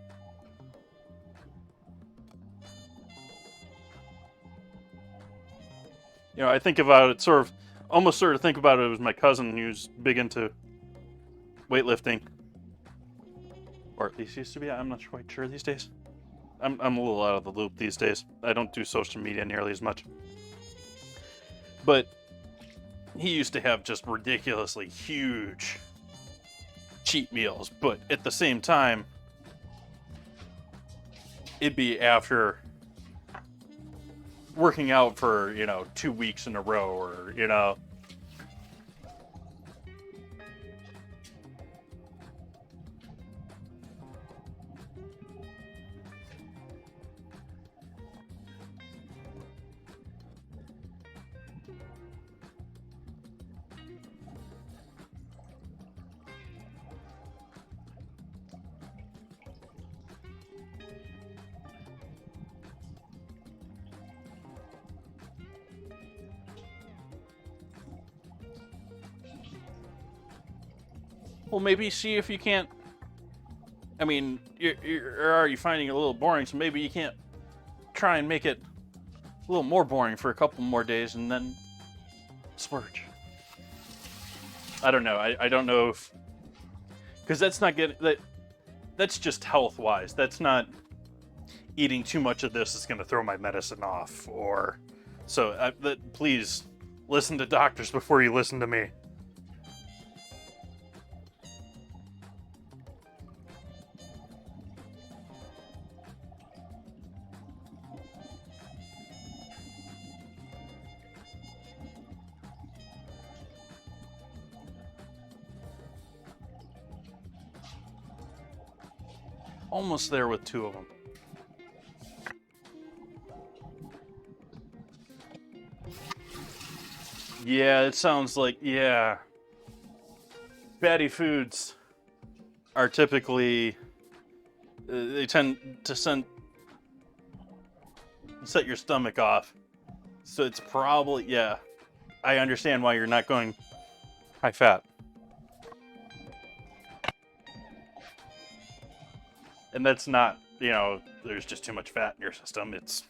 You know, I think about it almost think about it as my cousin who's big into weightlifting. Or at least used to be. I'm not quite sure these days. I'm a little out of the loop these days. I don't do social media nearly as much. But he used to have just ridiculously huge cheat meals, but at the same time, it'd be after working out for, 2 weeks in a row, or, Well, maybe see if you can't. I mean, you're already finding it a little boring, so maybe you can't try and make it a little more boring for a couple more days and then splurge. I don't know. I don't know if. Because that's not getting. That's just health wise. That's not eating too much of this is going to throw my medicine off. Or. So please listen to doctors before you listen to me. Almost there with 2 of them. Yeah, it sounds like, yeah. Fatty foods are typically, they tend to set your stomach off. So it's probably, yeah. I understand why you're not going high fat. And that's not, there's just too much fat in your system. It's.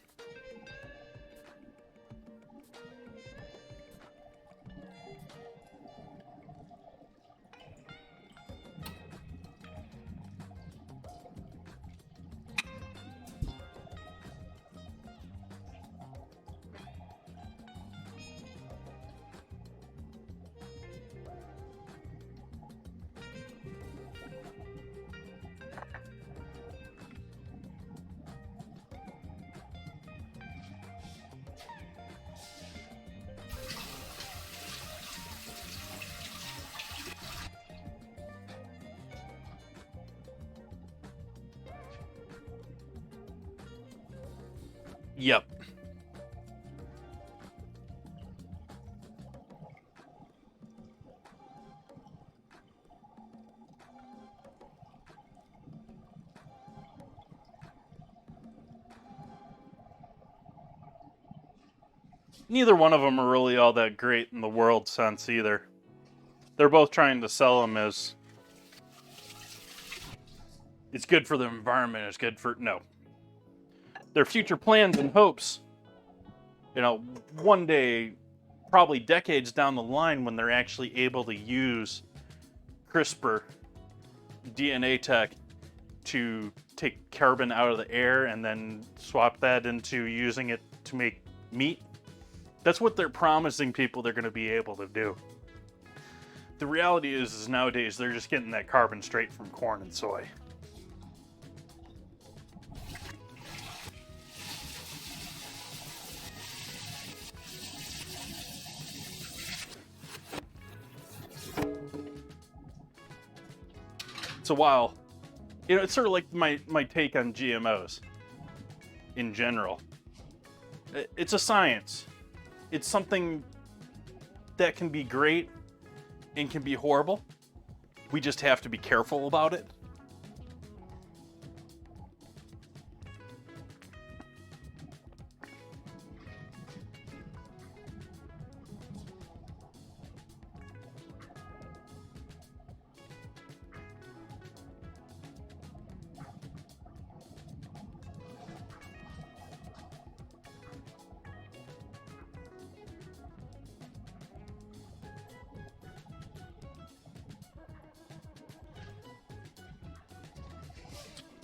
Yep. Neither one of them are really all that great in the world sense either. They're both trying to sell them as it's good for the environment, it's good for no. Their future plans and hopes. One day, probably decades down the line, when they're actually able to use CRISPR DNA tech to take carbon out of the air and then swap that into using it to make meat. That's what they're promising people they're going to be able to do. The reality is nowadays they're just getting that carbon straight from corn and soy. So while, it's sort of like my take on GMOs in general. It's a science. It's something that can be great and can be horrible. We just have to be careful about it.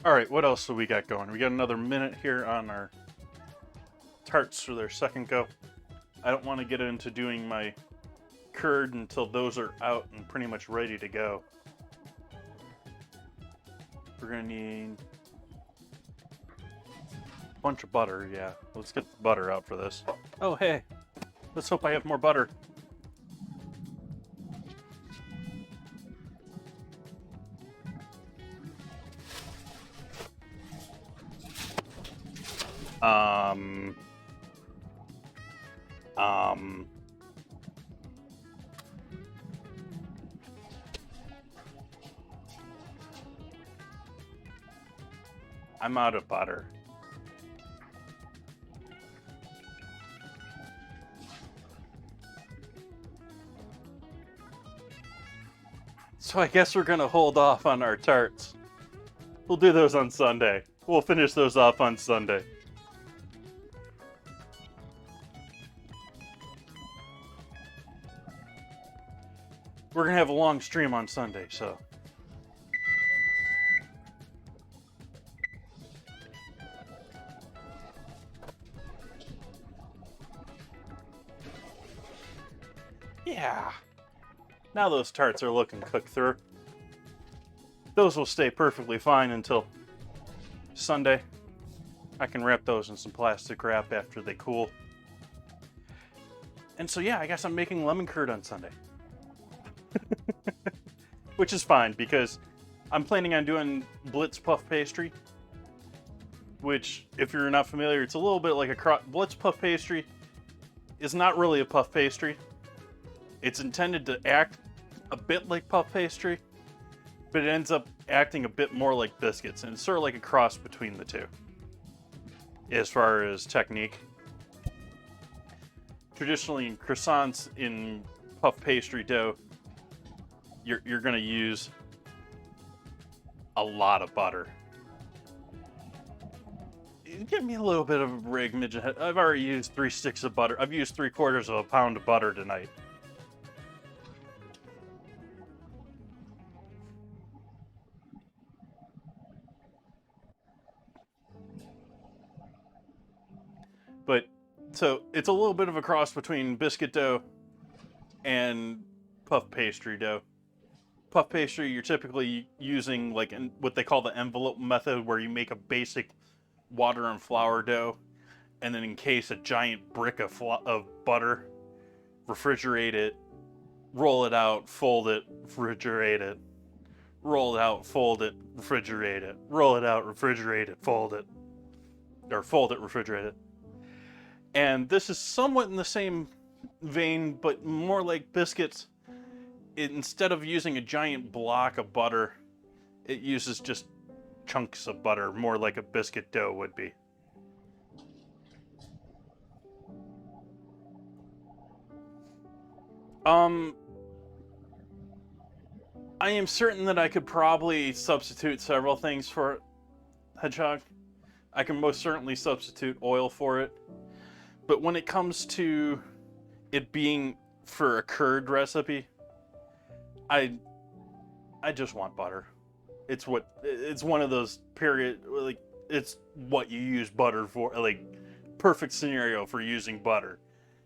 All right, what else do we got going? We got another minute here on our tarts for their second go. I don't want to get into doing my curd until those are out and pretty much ready to go. We're going to need a bunch of butter, yeah. Let's get the butter out for this. Oh, hey, let's hope I have more butter. I'm out of butter. So I guess we're gonna hold off on our tarts. We'll do those on Sunday. We'll finish those off on Sunday. We're gonna have a long stream on Sunday, so. Yeah. Now those tarts are looking cooked through. Those will stay perfectly fine until Sunday. I can wrap those in some plastic wrap after they cool. And so yeah, I guess I'm making lemon curd on Sunday. Which is fine because I'm planning on doing Blitz puff pastry. Which, if you're not familiar, it's a little bit like a Blitz puff pastry is not really a puff pastry. It's intended to act a bit like puff pastry, but it ends up acting a bit more like biscuits, and it's sort of like a cross between the two as far as technique. Traditionally in croissants, in puff pastry dough, you're going to use a lot of butter. Give me a little bit of a break, midget. I've already used 3 sticks of butter. I've used 3/4 of a pound of butter tonight. But, so, it's a little bit of a cross between biscuit dough and puff pastry dough. Puff pastry, you're typically using like what they call the envelope method, where you make a basic water and flour dough, and then encase a giant brick of butter, refrigerate it, roll it out, fold it, refrigerate it, roll it out, fold it, refrigerate it, roll it out, refrigerate it, fold it, or fold it, refrigerate it. And this is somewhat in the same vein, but more like biscuits. Instead of using a giant block of butter, it uses just chunks of butter, more like a biscuit dough would be. I am certain that I could probably substitute several things for it, Hedgehog. I can most certainly substitute oil for it. But when it comes to it being for a curd recipe, I just want butter. It's one of those like, it's what you use butter for, like, perfect scenario for using butter.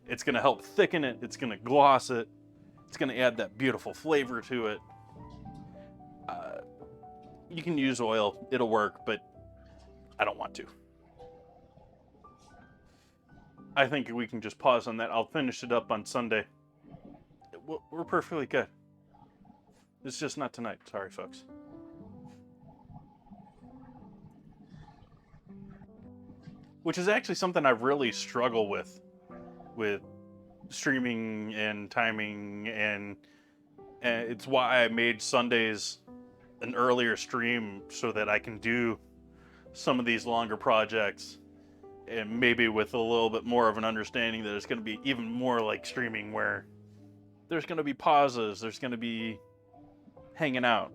It's gonna help thicken it, it's gonna gloss it, it's gonna add that beautiful flavor to it. You can use oil, it'll work, but I don't want to. I think we can just pause on that. I'll finish it up on Sunday. We're perfectly good. It's just not tonight. Sorry, folks. Which is actually something I really struggle with streaming and timing, and it's why I made Sundays an earlier stream, so that I can do some of these longer projects, and maybe with a little bit more of an understanding that it's going to be even more like streaming, where there's going to be pauses, there's going to be hanging out.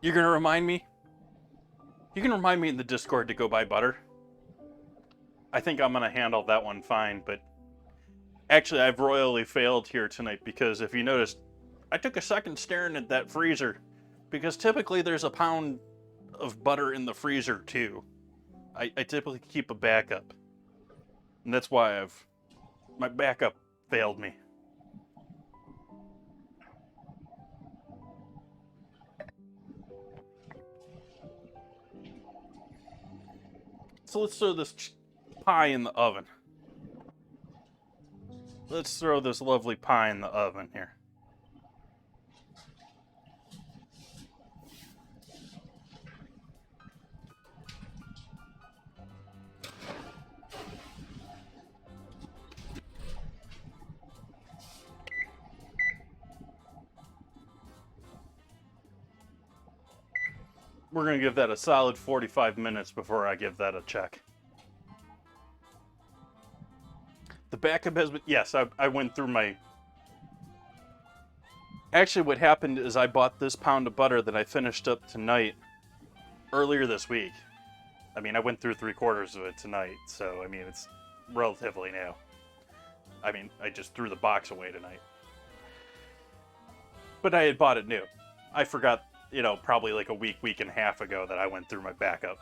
You're going to remind me? You can remind me in the Discord to go buy butter. I think I'm going to handle that one fine, but actually I've royally failed here tonight, because if you noticed, I took a second staring at that freezer, because typically there's a pound of butter in the freezer too. I typically keep a backup, and that's why my backup failed me. So let's throw this pie in the oven. Let's throw this lovely pie in the oven here. We're going to give that a solid 45 minutes before I give that a check. The backup has been... Yes, I went through my... Actually, what happened is I bought this pound of butter that I finished up tonight earlier this week. I mean, I went through 3/4 of it tonight, so, I mean, it's relatively new. I mean, I just threw the box away tonight. But I had bought it new. I forgot, you know, probably like a week and a half ago that I went through my backup.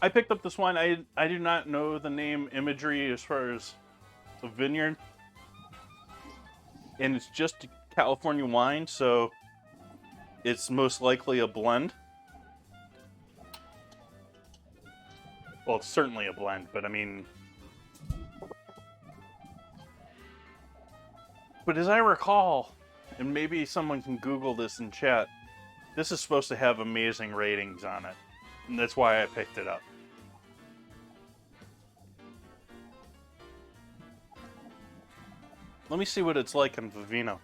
I picked up this wine. I do not know the name imagery as far as the vineyard. And it's just California wine, so it's most likely a blend. Well, it's certainly a blend, but I mean... But as I recall, and maybe someone can Google this in chat, this is supposed to have amazing ratings on it. And that's why I picked it up. Let me see what it's like in Vivino.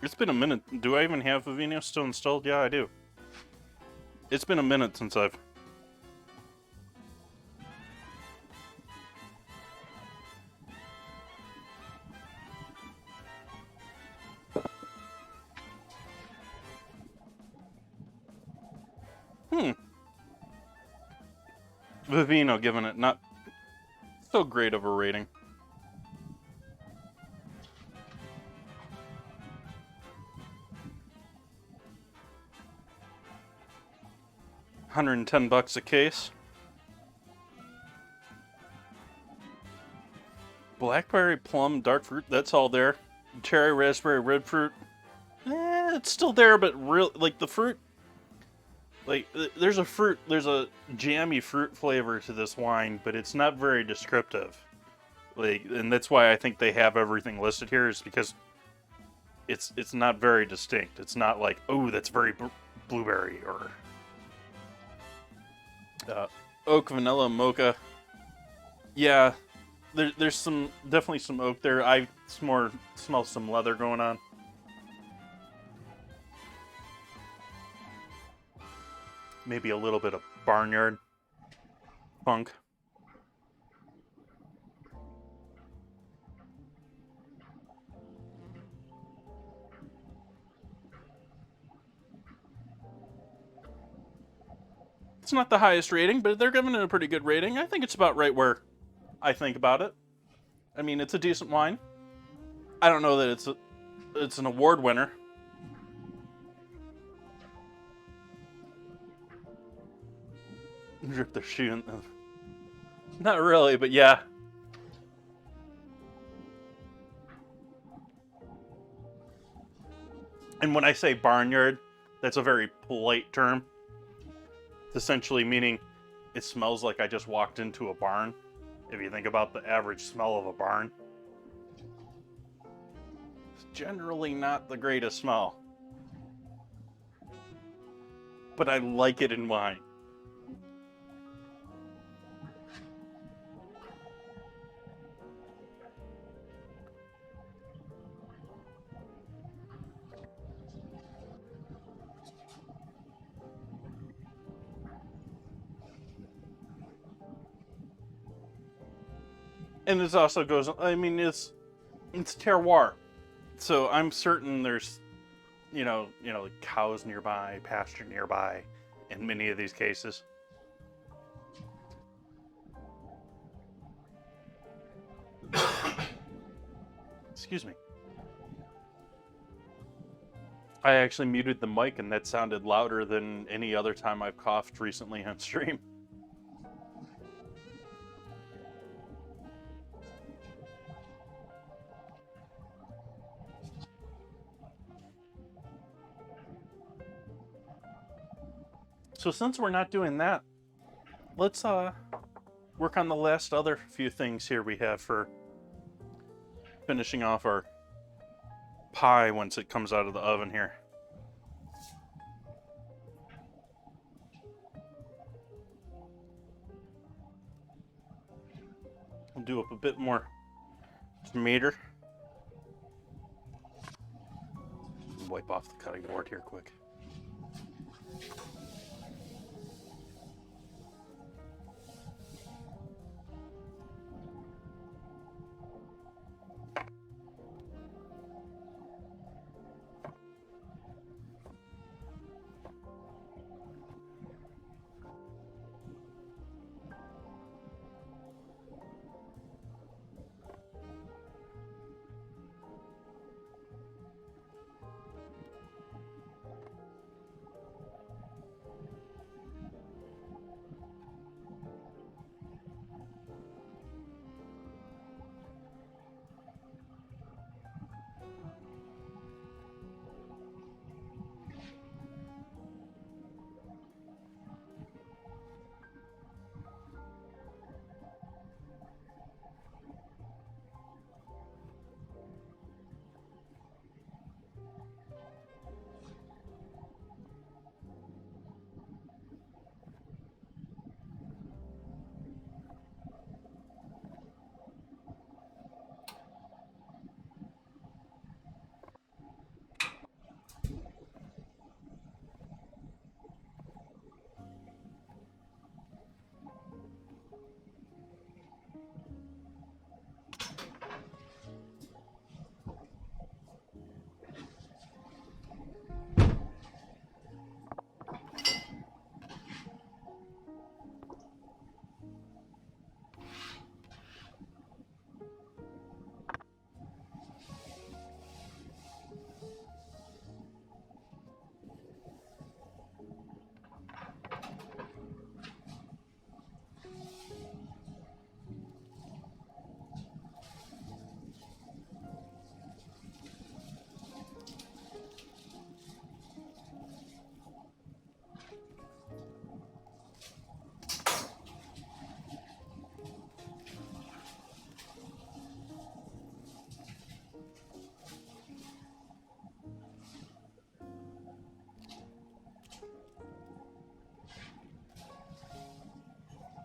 It's been a minute. Do I even have Vivino still installed? Yeah, I do. It's been a minute since I've... Vivino giving it not so great of a rating. $110 a case. Blackberry, plum, dark fruit, that's all there. Cherry, raspberry, red fruit. It's still there, but real like the fruit. Like there's a jammy fruit flavor to this wine, but it's not very descriptive. Like, and that's why I think they have everything listed here, is because it's not very distinct. It's not like, oh, that's very blueberry or oak, vanilla, mocha. Yeah, there's definitely some oak there. I smell some leather going on. Maybe a little bit of barnyard funk. It's not the highest rating, but they're giving it a pretty good rating. I think it's about right where I think about it. I mean, it's a decent wine. I don't know that it's an award winner. Drip their shoe in. Not really, but yeah. And when I say barnyard, that's a very polite term. It's essentially meaning it smells like I just walked into a barn. If you think about the average smell of a barn. It's generally not the greatest smell. But I like it in wine. And this also goes, I mean, it's terroir. So I'm certain there's, you know, cows nearby, pasture nearby, in many of these cases. Excuse me. I actually muted the mic and that sounded louder than any other time I've coughed recently on stream. So since we're not doing that, let's work on the last other few things here we have for finishing off our pie once it comes out of the oven here. I'll do up a bit more tomato. Wipe off the cutting board here quick.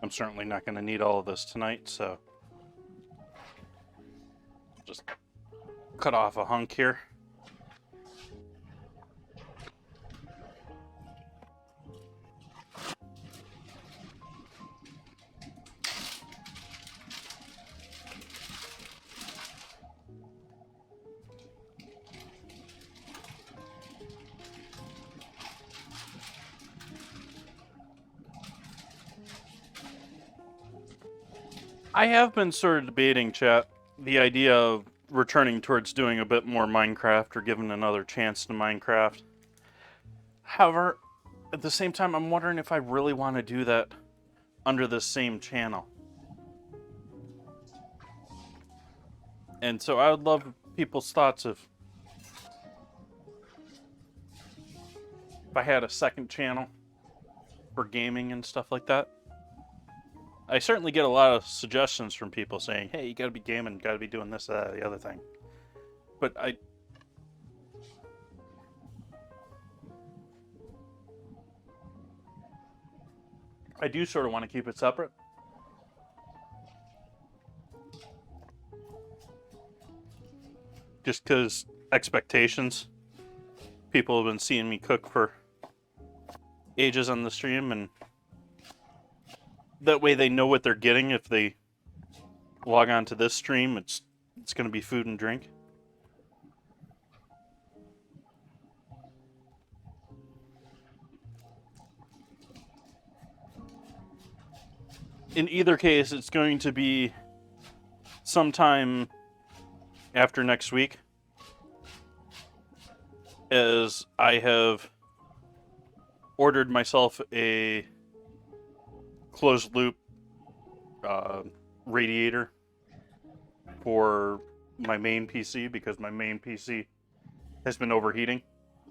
I'm certainly not going to need all of this tonight, so just cut off a hunk here. I have been sort of debating, chat, the idea of returning towards doing a bit more Minecraft or giving another chance to Minecraft. However, at the same time, I'm wondering if I really want to do that under the same channel. And so I would love people's thoughts if I had a second channel for gaming and stuff like that. I certainly get a lot of suggestions from people saying, hey, you gotta be gaming, gotta be doing this, that, the other thing. But I do sort of want to keep it separate. Just because expectations. People have been seeing me cook for ages on the stream, and that way they know what they're getting. If they log on to this stream, it's going to be food and drink. In either case, it's going to be sometime after next week, as I have ordered myself a closed loop radiator for my main PC, because my main PC has been overheating,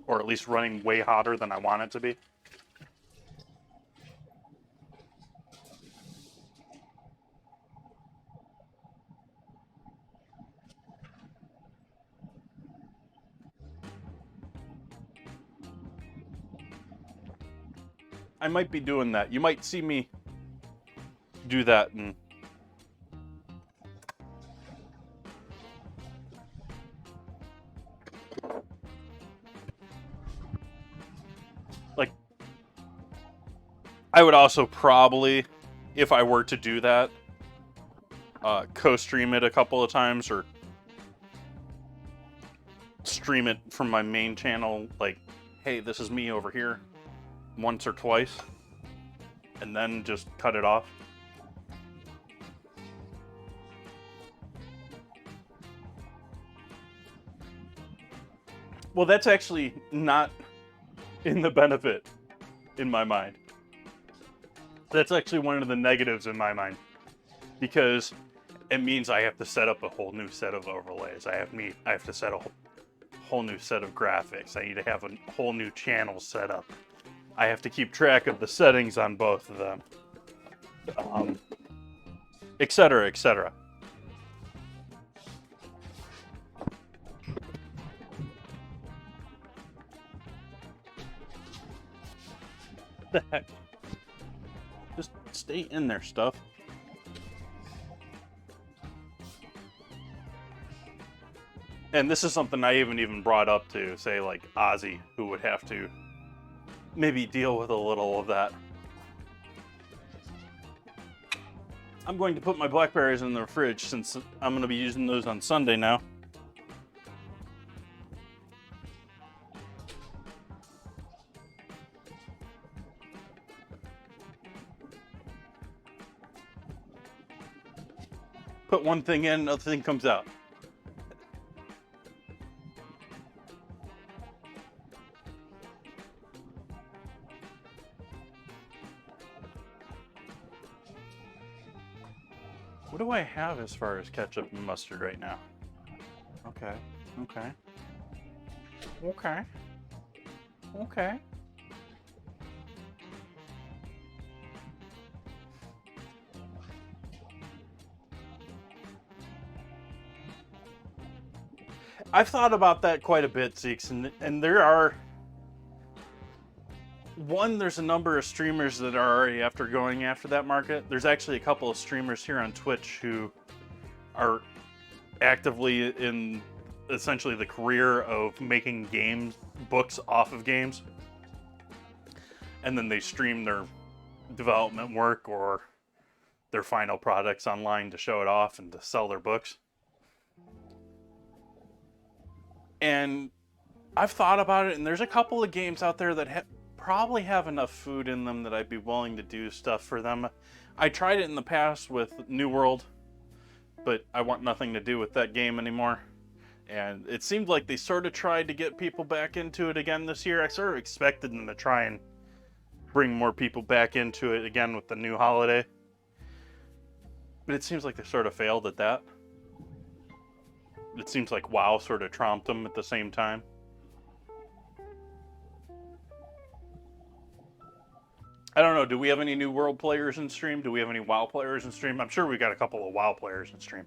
or at least running way hotter than I want it to be. I might be doing that. You might see me do that and I would also probably, if I were to do that, co-stream it a couple of times or stream it from my main channel, like, hey, this is me over here, once or twice, and then just cut it off. Well, that's actually not in the benefit in my mind. That's actually one of the negatives in my mind, because it means I have to set up a whole new set of overlays. I have to set a whole new set of graphics. I need to have a whole new channel set up. I have to keep track of the settings on both of them, etc., etc. The heck? Just stay in there, stuff. And this is something I haven't even brought up to, say, like Ozzy, who would have to maybe deal with a little of that. I'm going to put my blackberries in the fridge since I'm going to be using those on Sunday now. Put one thing in, another thing comes out. What do I have as far as ketchup and mustard right now? Okay, okay. Okay. Okay. I've thought about that quite a bit, Zeeks, and there are... there's a number of streamers that are already going after that market. There's actually a couple of streamers here on Twitch who are actively in essentially the career of making books off of games. And then they stream their development work or their final products online to show it off and to sell their books. And I've thought about it, and there's a couple of games out there that probably have enough food in them that I'd be willing to do stuff for them. I tried it in the past with New World, but I want nothing to do with that game anymore. And it seemed like they sort of tried to get people back into it again this year. I sort of expected them to try and bring more people back into it again with the new holiday. But it seems like they sort of failed at that. It seems like WoW sort of trumped them at the same time. I don't know, do we have any New World players in stream? Do we have any WoW players in stream? I'm sure we got a couple of WoW players in stream.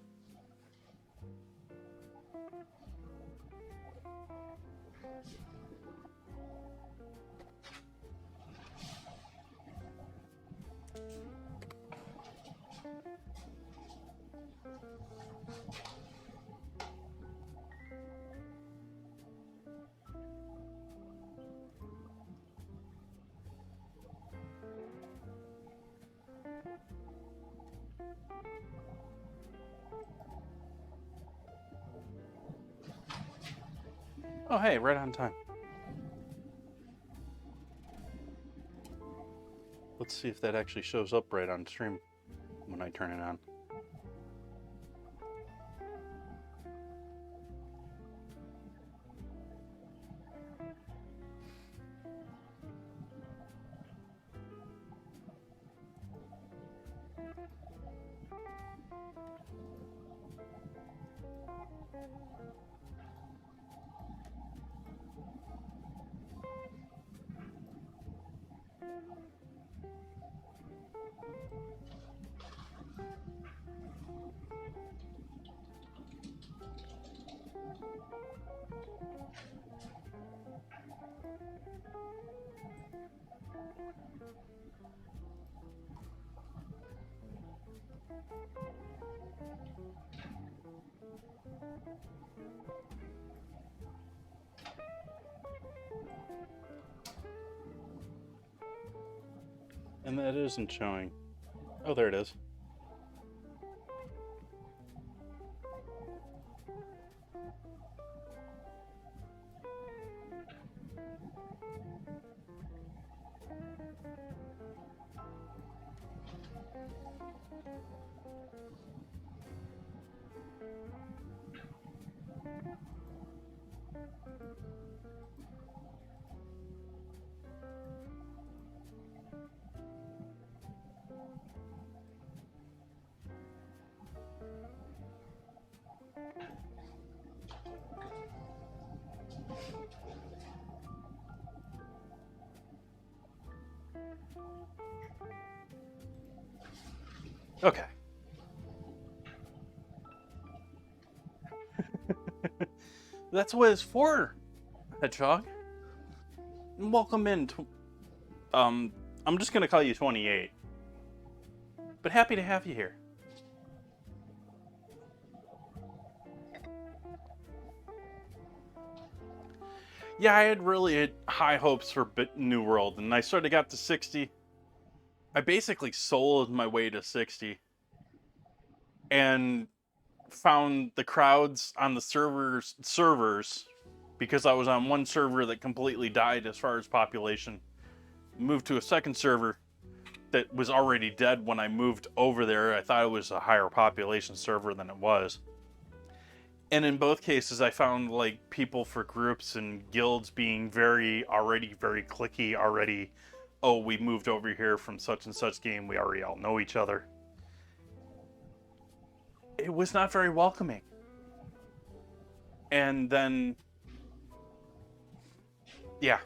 Oh, hey, right on time. Let's see if that actually shows up right on stream when I turn it on. And that isn't showing. Oh, there it is. Okay. That's what it's for, Hedgehog. Welcome in. I'm just gonna call you 28. But happy to have you here. Yeah, I had really high hopes for New World, and I sort of got to 60. I basically sold my way to 60 and found the crowds on the servers because I was on one server that completely died as far as population. Moved to a second server that was already dead when I moved over there. I thought it was a higher population server than it was. And in both cases, I found like people for groups and guilds being very clicky already. Oh, we moved over here from such and such game. We already all know each other. It was not very welcoming. And then, yeah.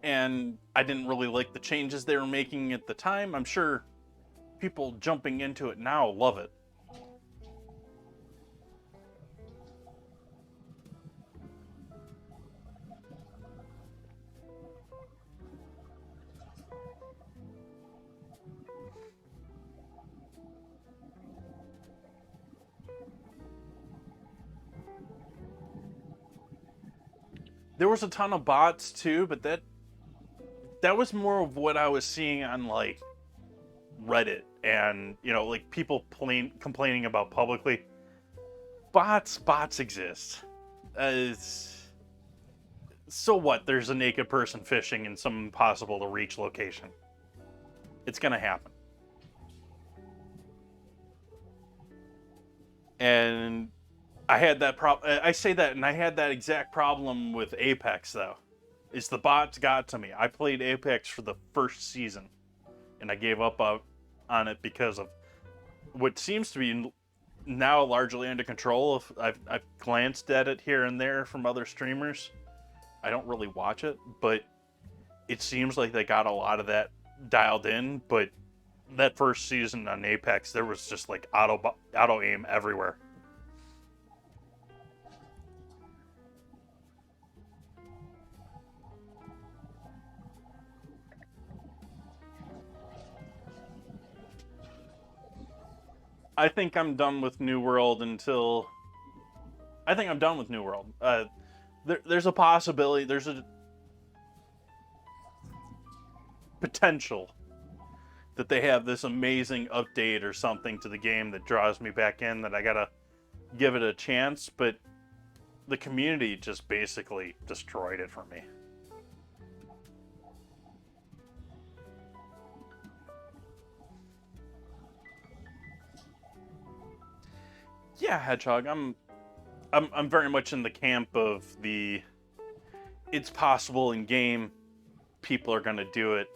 And I didn't really like the changes they were making at the time. I'm sure people jumping into it now love it. There was a ton of bots too, but that was more of what I was seeing on like Reddit and like people complaining about publicly. Bots exist. So what? There's a naked person fishing in some impossible to reach location. It's gonna happen. And I had that problem. I say that, and I had that exact problem with Apex, though. Is the bots got to me. I played Apex for the first season, and I gave up on it because of what seems to be now largely under control. I've glanced at it here and there from other streamers. I don't really watch it, but it seems like they got a lot of that dialed in. But that first season on Apex, there was just like auto aim everywhere. I think I'm done with New World until... I think I'm done with New World. There's a possibility, there's a potential that they have this amazing update or something to the game that draws me back in, that I gotta give it a chance, but the community just basically destroyed it for me. Yeah, Hedgehog, I'm very much in the camp of the it's possible in game, people are gonna do it.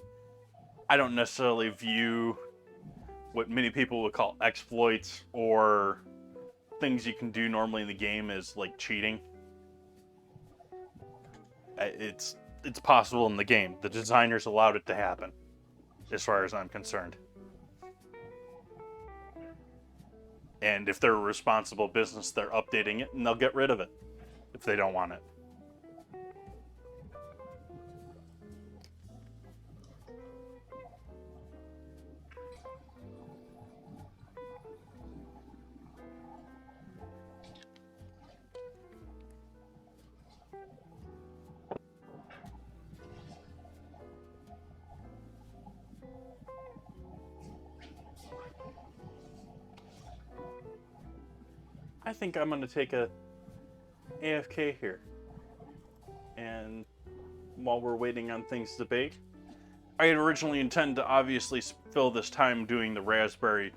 I don't necessarily view what many people would call exploits or things you can do normally in the game as like cheating. It's possible in the game. The designers allowed it to happen, as far as I'm concerned. And if they're a responsible business, they're updating it and they'll get rid of it if they don't want it. I think I'm gonna take a AFK here. And while we're waiting on things to bake, I had originally intended to obviously fill this time doing the raspberry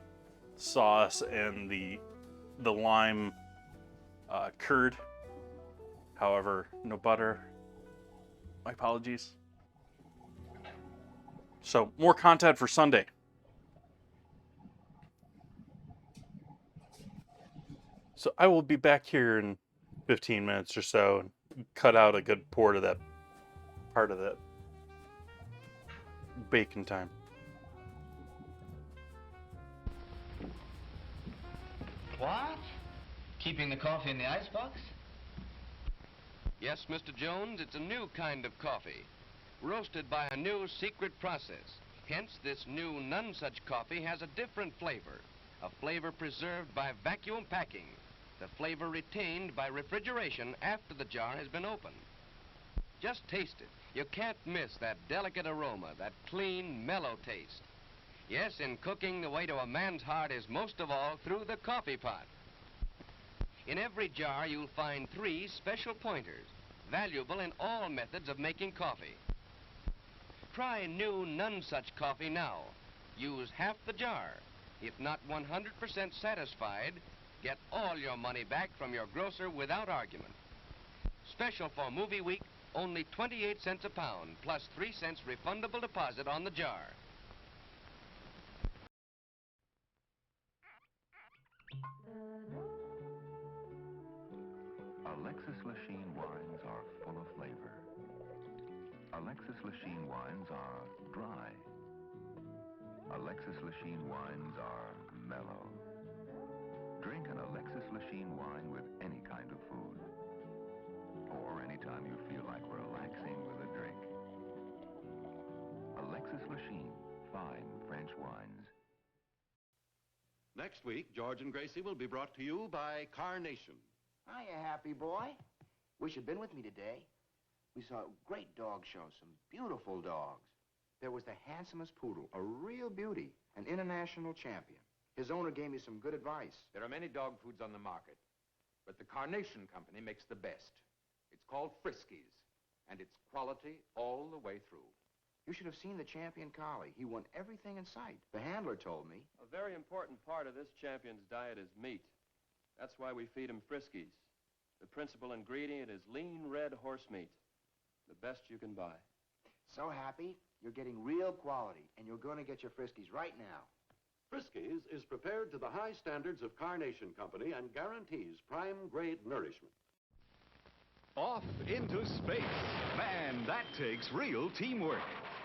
sauce and the lime curd. However, no butter. My apologies. So, more content for Sunday. So, I will be back here in 15 minutes or so and cut out a good part of that bacon time. What? Keeping the coffee in the icebox? Yes, Mr. Jones, it's a new kind of coffee, roasted by a new secret process. Hence, this new none-such coffee has a different flavor, a flavor preserved by vacuum packing, the flavor retained by refrigeration after the jar has been opened. Just taste it. You can't miss that delicate aroma, that clean, mellow taste. Yes, in cooking, the way to a man's heart is most of all through the coffee pot. In every jar, you'll find 3 special pointers, valuable in all methods of making coffee. Try new none-such coffee now. Use half the jar. If not 100% satisfied, get all your money back from your grocer without argument. Special for Movie Week, only 28 cents a pound, plus 3 cents refundable deposit on the jar. Alexis Lachine wines are full of flavor. Alexis Lachine wines are dry. Alexis Lachine wines are mellow. Drink an Alexis Lachine wine with any kind of food, or anytime you feel like relaxing with a drink. Alexis Lachine, fine French wines. Next week, George and Gracie will be brought to you by Carnation. Hiya, happy boy. Wish you'd been with me today. We saw a great dog show, some beautiful dogs. There was the handsomest poodle, a real beauty, an international champion. His owner gave me some good advice. There are many dog foods on the market, but the Carnation Company makes the best. It's called Friskies, and it's quality all the way through. You should have seen the champion collie. He won everything in sight. The handler told me. A very important part of this champion's diet is meat. That's why we feed him Friskies. The principal ingredient is lean red horse meat, the best you can buy. So happy, you're getting real quality, and you're going to get your Friskies right now. Friskies is prepared to the high standards of Carnation Company and guarantees prime-grade nourishment. Off into space. Man, that takes real teamwork.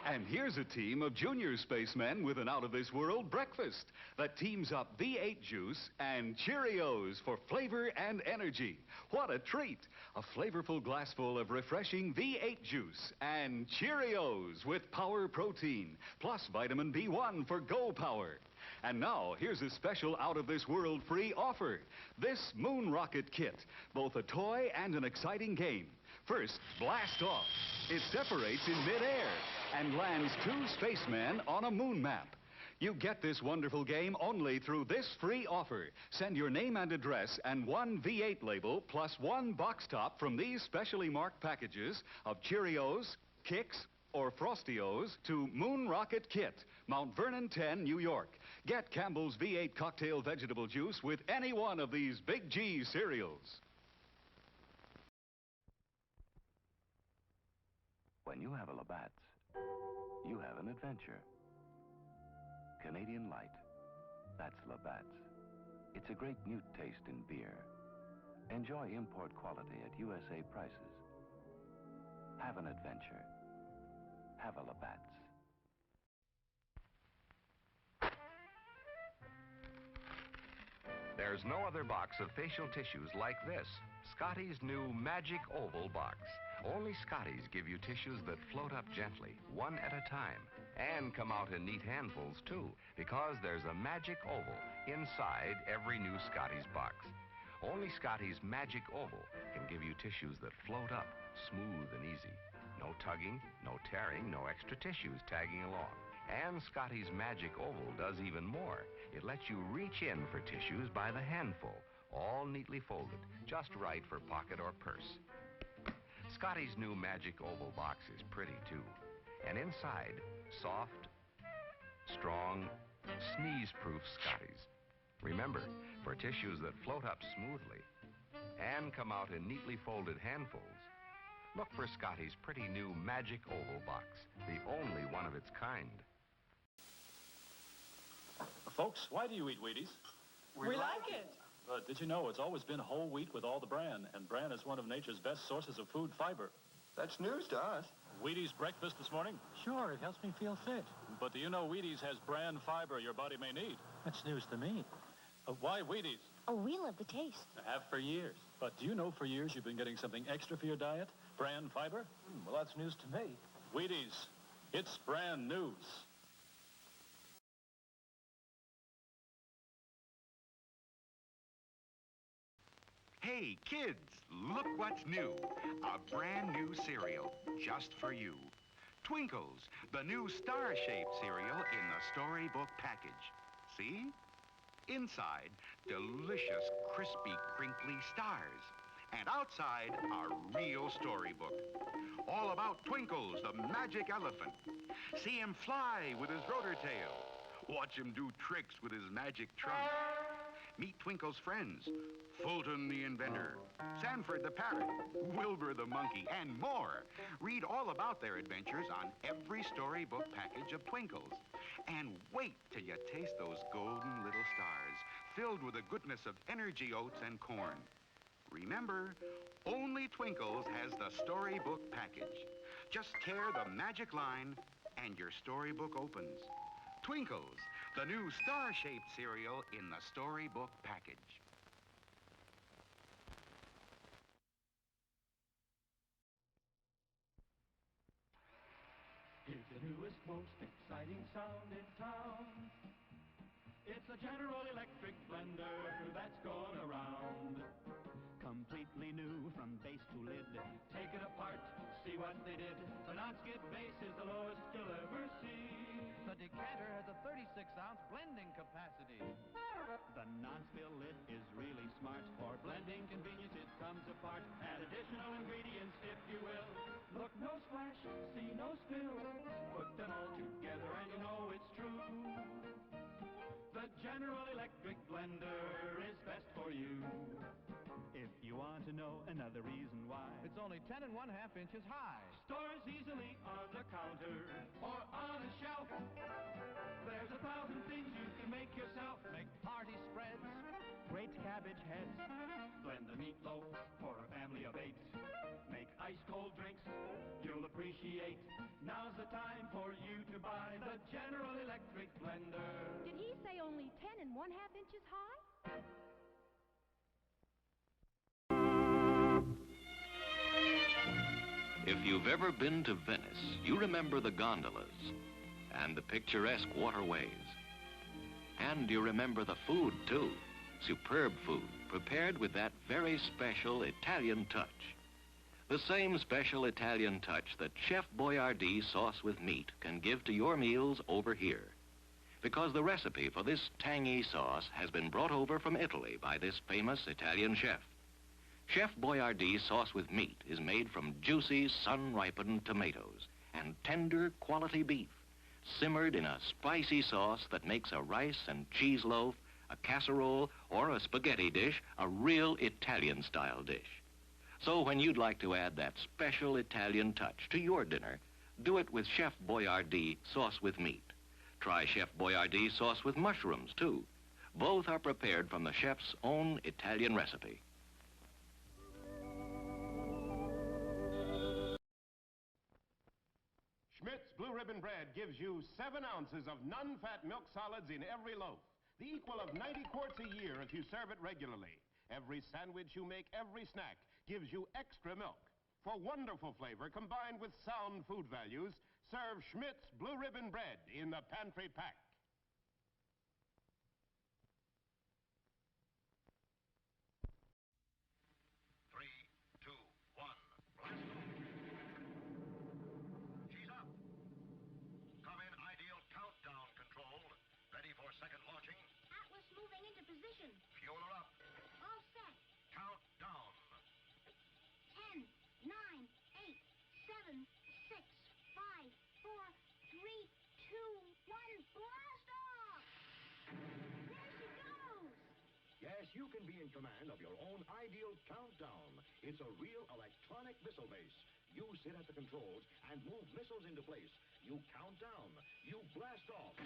And here's a team of junior spacemen with an out-of-this-world breakfast that teams up V8 juice and Cheerios for flavor and energy. What a treat! A flavorful glassful of refreshing V8 juice and Cheerios with power protein, plus vitamin B1 for Go Power. And now, here's a special out-of-this-world free offer. This Moon Rocket Kit, both a toy and an exciting game. First, blast off. It separates in midair and lands 2 spacemen on a moon map. You get this wonderful game only through this free offer. Send your name and address and 1 V8 label plus 1 box top from these specially marked packages of Cheerios, Kix, or Frostios to Moon Rocket Kit, Mount Vernon 10, New York. Get Campbell's V8 cocktail vegetable juice with any one of these Big G cereals. When you have a Labatt's, you have an adventure. Canadian Light, that's Labatt's. It's a great mute taste in beer. Enjoy import quality at USA prices. Have an adventure. Have a Labatt's. There's no other box of facial tissues like this. Scotty's new Magic Oval box. Only Scotty's give you tissues that float up gently, one at a time, and come out in neat handfuls, too, because there's a Magic Oval inside every new Scotty's box. Only Scotty's Magic Oval can give you tissues that float up, smooth and easy. No tugging, no tearing, no extra tissues tagging along. And Scotty's Magic Oval does even more. It lets you reach in for tissues by the handful, all neatly folded, just right for pocket or purse. Scotty's new Magic Oval Box is pretty, too. And inside, soft, strong, sneeze-proof Scotties. Remember, for tissues that float up smoothly and come out in neatly folded handfuls, look for Scotty's pretty new Magic Oval Box, the only one of its kind. Folks, why do you eat Wheaties? We like it. But did you know it's always been whole wheat with all the bran, and bran is one of nature's best sources of food fiber. That's news to us. Wheaties breakfast this morning? Sure, it helps me feel fit. But do you know Wheaties has bran fiber your body may need? That's news to me. Why Wheaties? Oh, we love the taste. Have for years. But do you know for years you've been getting something extra for your diet? Bran fiber? Well, that's news to me. Wheaties. It's brand news. Hey, kids, look what's new. A brand new cereal just for you. Twinkles, the new star-shaped cereal in the storybook package. See? Inside, delicious, crispy, crinkly stars. And outside, a real storybook. All about Twinkles, the magic elephant. See him fly with his rotor tail. Watch him do tricks with his magic trunk. Meet Twinkle's friends, Fulton the inventor, Sanford the parrot, Wilbur the monkey, and more. Read all about their adventures on every storybook package of Twinkles. And wait till you taste those golden little stars, filled with the goodness of energy oats and corn. Remember, only Twinkles has the storybook package. Just tear the magic line and your storybook opens. Twinkles, the new star-shaped cereal in the storybook package. Here's the newest, most exciting sound in town. It's a General Electric blender that's going around. Completely new from base to lid. Take it apart, see what they did. The non-skid base is the lowest you'll ever see. The decanter has a 36-ounce blending capacity. The non-spill lid is really smart. For blending convenience, it comes apart. Add additional ingredients if you will. Look, no splash, see no spill. Put them all together and you know it's true. The General Electric blender is best for you. If you want to know another reason why, It's only 10 1/2 inches high. stores easily on the counter or on a shelf. There's 1,000 things you can make yourself. Make party spreads. Great cabbage heads. Blend the meatloaf for a family of 8. Make ice-cold drinks you'll appreciate. Now's the time for you to buy the General Electric blender. Did he say only 10 1/2 inches high? If you've ever been to Venice, you remember the gondolas and the picturesque waterways. And you remember the food, too. Superb food, prepared with that very special Italian touch. The same special Italian touch that Chef Boyardee sauce with meat can give to your meals over here. Because the recipe for this tangy sauce has been brought over from Italy by this famous Italian chef. Chef Boyardee sauce with meat is made from juicy, sun-ripened tomatoes and tender, quality beef, simmered in a spicy sauce that makes a rice and cheese loaf, a casserole, or a spaghetti dish a real Italian-style dish. So when you'd like to add that special Italian touch to your dinner, do it with Chef Boyardee sauce with meat. Try Chef Boyardee sauce with mushrooms, too. Both are prepared from the chef's own Italian recipe. Schmidt's Blue Ribbon Bread gives you 7 ounces of non-fat milk solids in every loaf, the equal of 90 quarts a year if you serve it regularly. Every sandwich you make, every snack, gives you extra milk. For wonderful flavor combined with sound food values, serve Schmidt's Blue Ribbon Bread in the pantry pack. Second launching. Atlas moving into position. Fuel her up. All you can be in command of your own ideal countdown. It's a real electronic missile base. You sit at the controls and move missiles into place. You count down. You blast off.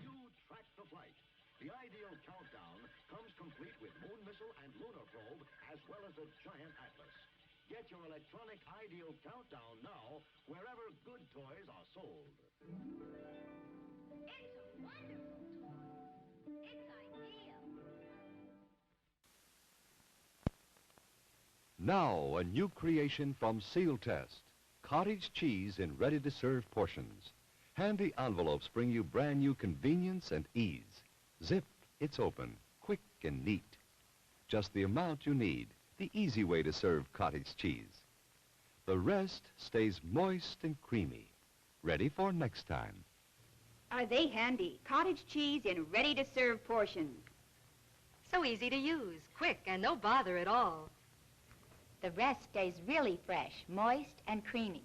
You track the flight. The ideal countdown comes complete with moon missile and lunar probe, as well as a giant atlas. Get your electronic ideal countdown now, wherever good toys are sold. It's a wonderful toy. It's ideal. Now, a new creation from Seal Test. Cottage cheese in ready-to-serve portions. Handy envelopes bring you brand new convenience and ease. Zip, it's open, quick and neat. Just the amount you need, the easy way to serve cottage cheese. The rest stays moist and creamy, ready for next time. Are they handy? Cottage cheese in ready-to-serve portions. So easy to use, quick, and no bother at all. The rest stays really fresh, moist and creamy.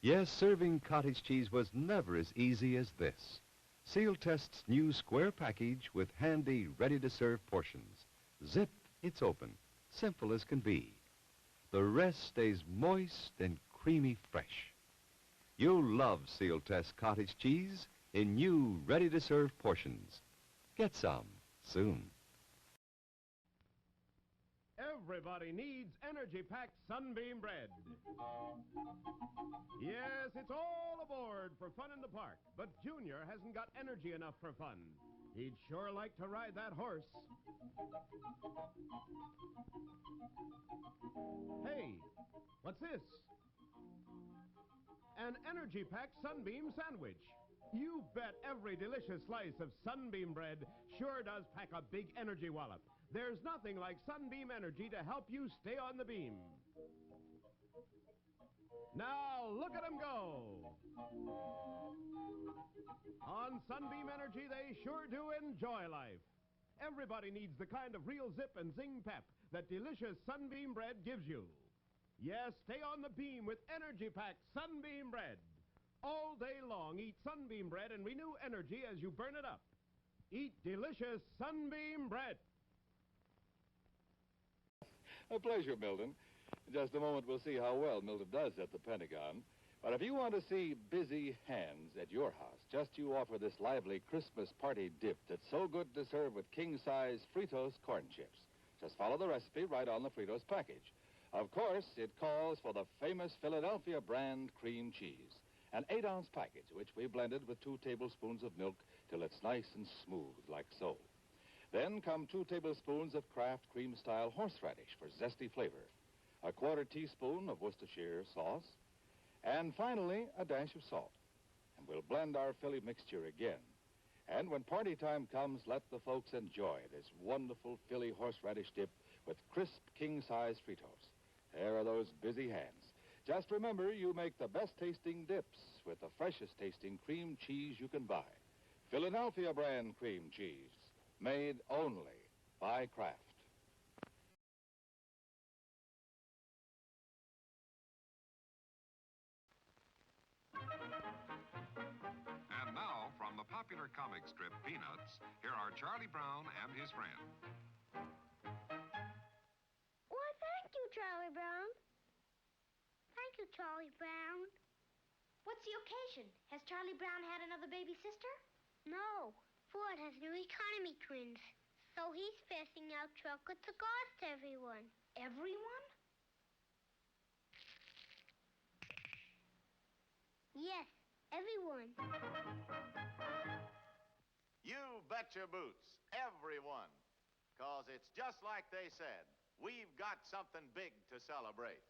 Yes, serving cottage cheese was never as easy as this. Seal Test's new square package with handy, ready-to-serve portions. Zip, it's open, simple as can be. The rest stays moist and creamy fresh. You'll love Seal Test cottage cheese in new, ready-to-serve portions. Get some soon. Everybody needs energy-packed Sunbeam bread. Yes, it's all aboard for fun in the park, but Junior hasn't got energy enough for fun. He'd sure like to ride that horse. Hey, what's this? An energy-packed Sunbeam sandwich. You bet every delicious slice of Sunbeam bread sure does pack a big energy wallop. There's nothing like Sunbeam Energy to help you stay on the beam. Now, look at them go. On Sunbeam Energy, they sure do enjoy life. Everybody needs the kind of real zip and zing pep that delicious Sunbeam bread gives you. Yes, stay on the beam with energy-packed Sunbeam bread. All day long, eat Sunbeam bread and renew energy as you burn it up. Eat delicious Sunbeam bread. A pleasure, Milton. In just a moment, we'll see how well Milton does at the Pentagon. But if you want to see busy hands at your house, just you offer this lively Christmas party dip that's so good to serve with king-size Fritos corn chips. Just follow the recipe right on the Fritos package. Of course, it calls for the famous Philadelphia brand cream cheese, an 8-ounce package, which we blended with 2 tablespoons of milk till it's nice and smooth, like so. Then come 2 tablespoons of Kraft cream-style horseradish for zesty flavor, a 1/4 teaspoon of Worcestershire sauce, and finally, a dash of salt. And we'll blend our Philly mixture again. And when party time comes, let the folks enjoy this wonderful Philly horseradish dip with crisp king-size Fritos. There are those busy hands. Just remember, you make the best-tasting dips with the freshest-tasting cream cheese you can buy. Philadelphia brand cream cheese. Made only by Kraft. And now, from the popular comic strip Peanuts, here are Charlie Brown and his friend. Why, thank you, Charlie Brown. Thank you, Charlie Brown. What's the occasion? Has Charlie Brown had another baby sister? No. Ford has new economy twins, so he's passing out chocolate cigars to everyone. Everyone? Yes, everyone. You bet your boots, everyone. 'Cause it's just like they said. We've got something big to celebrate.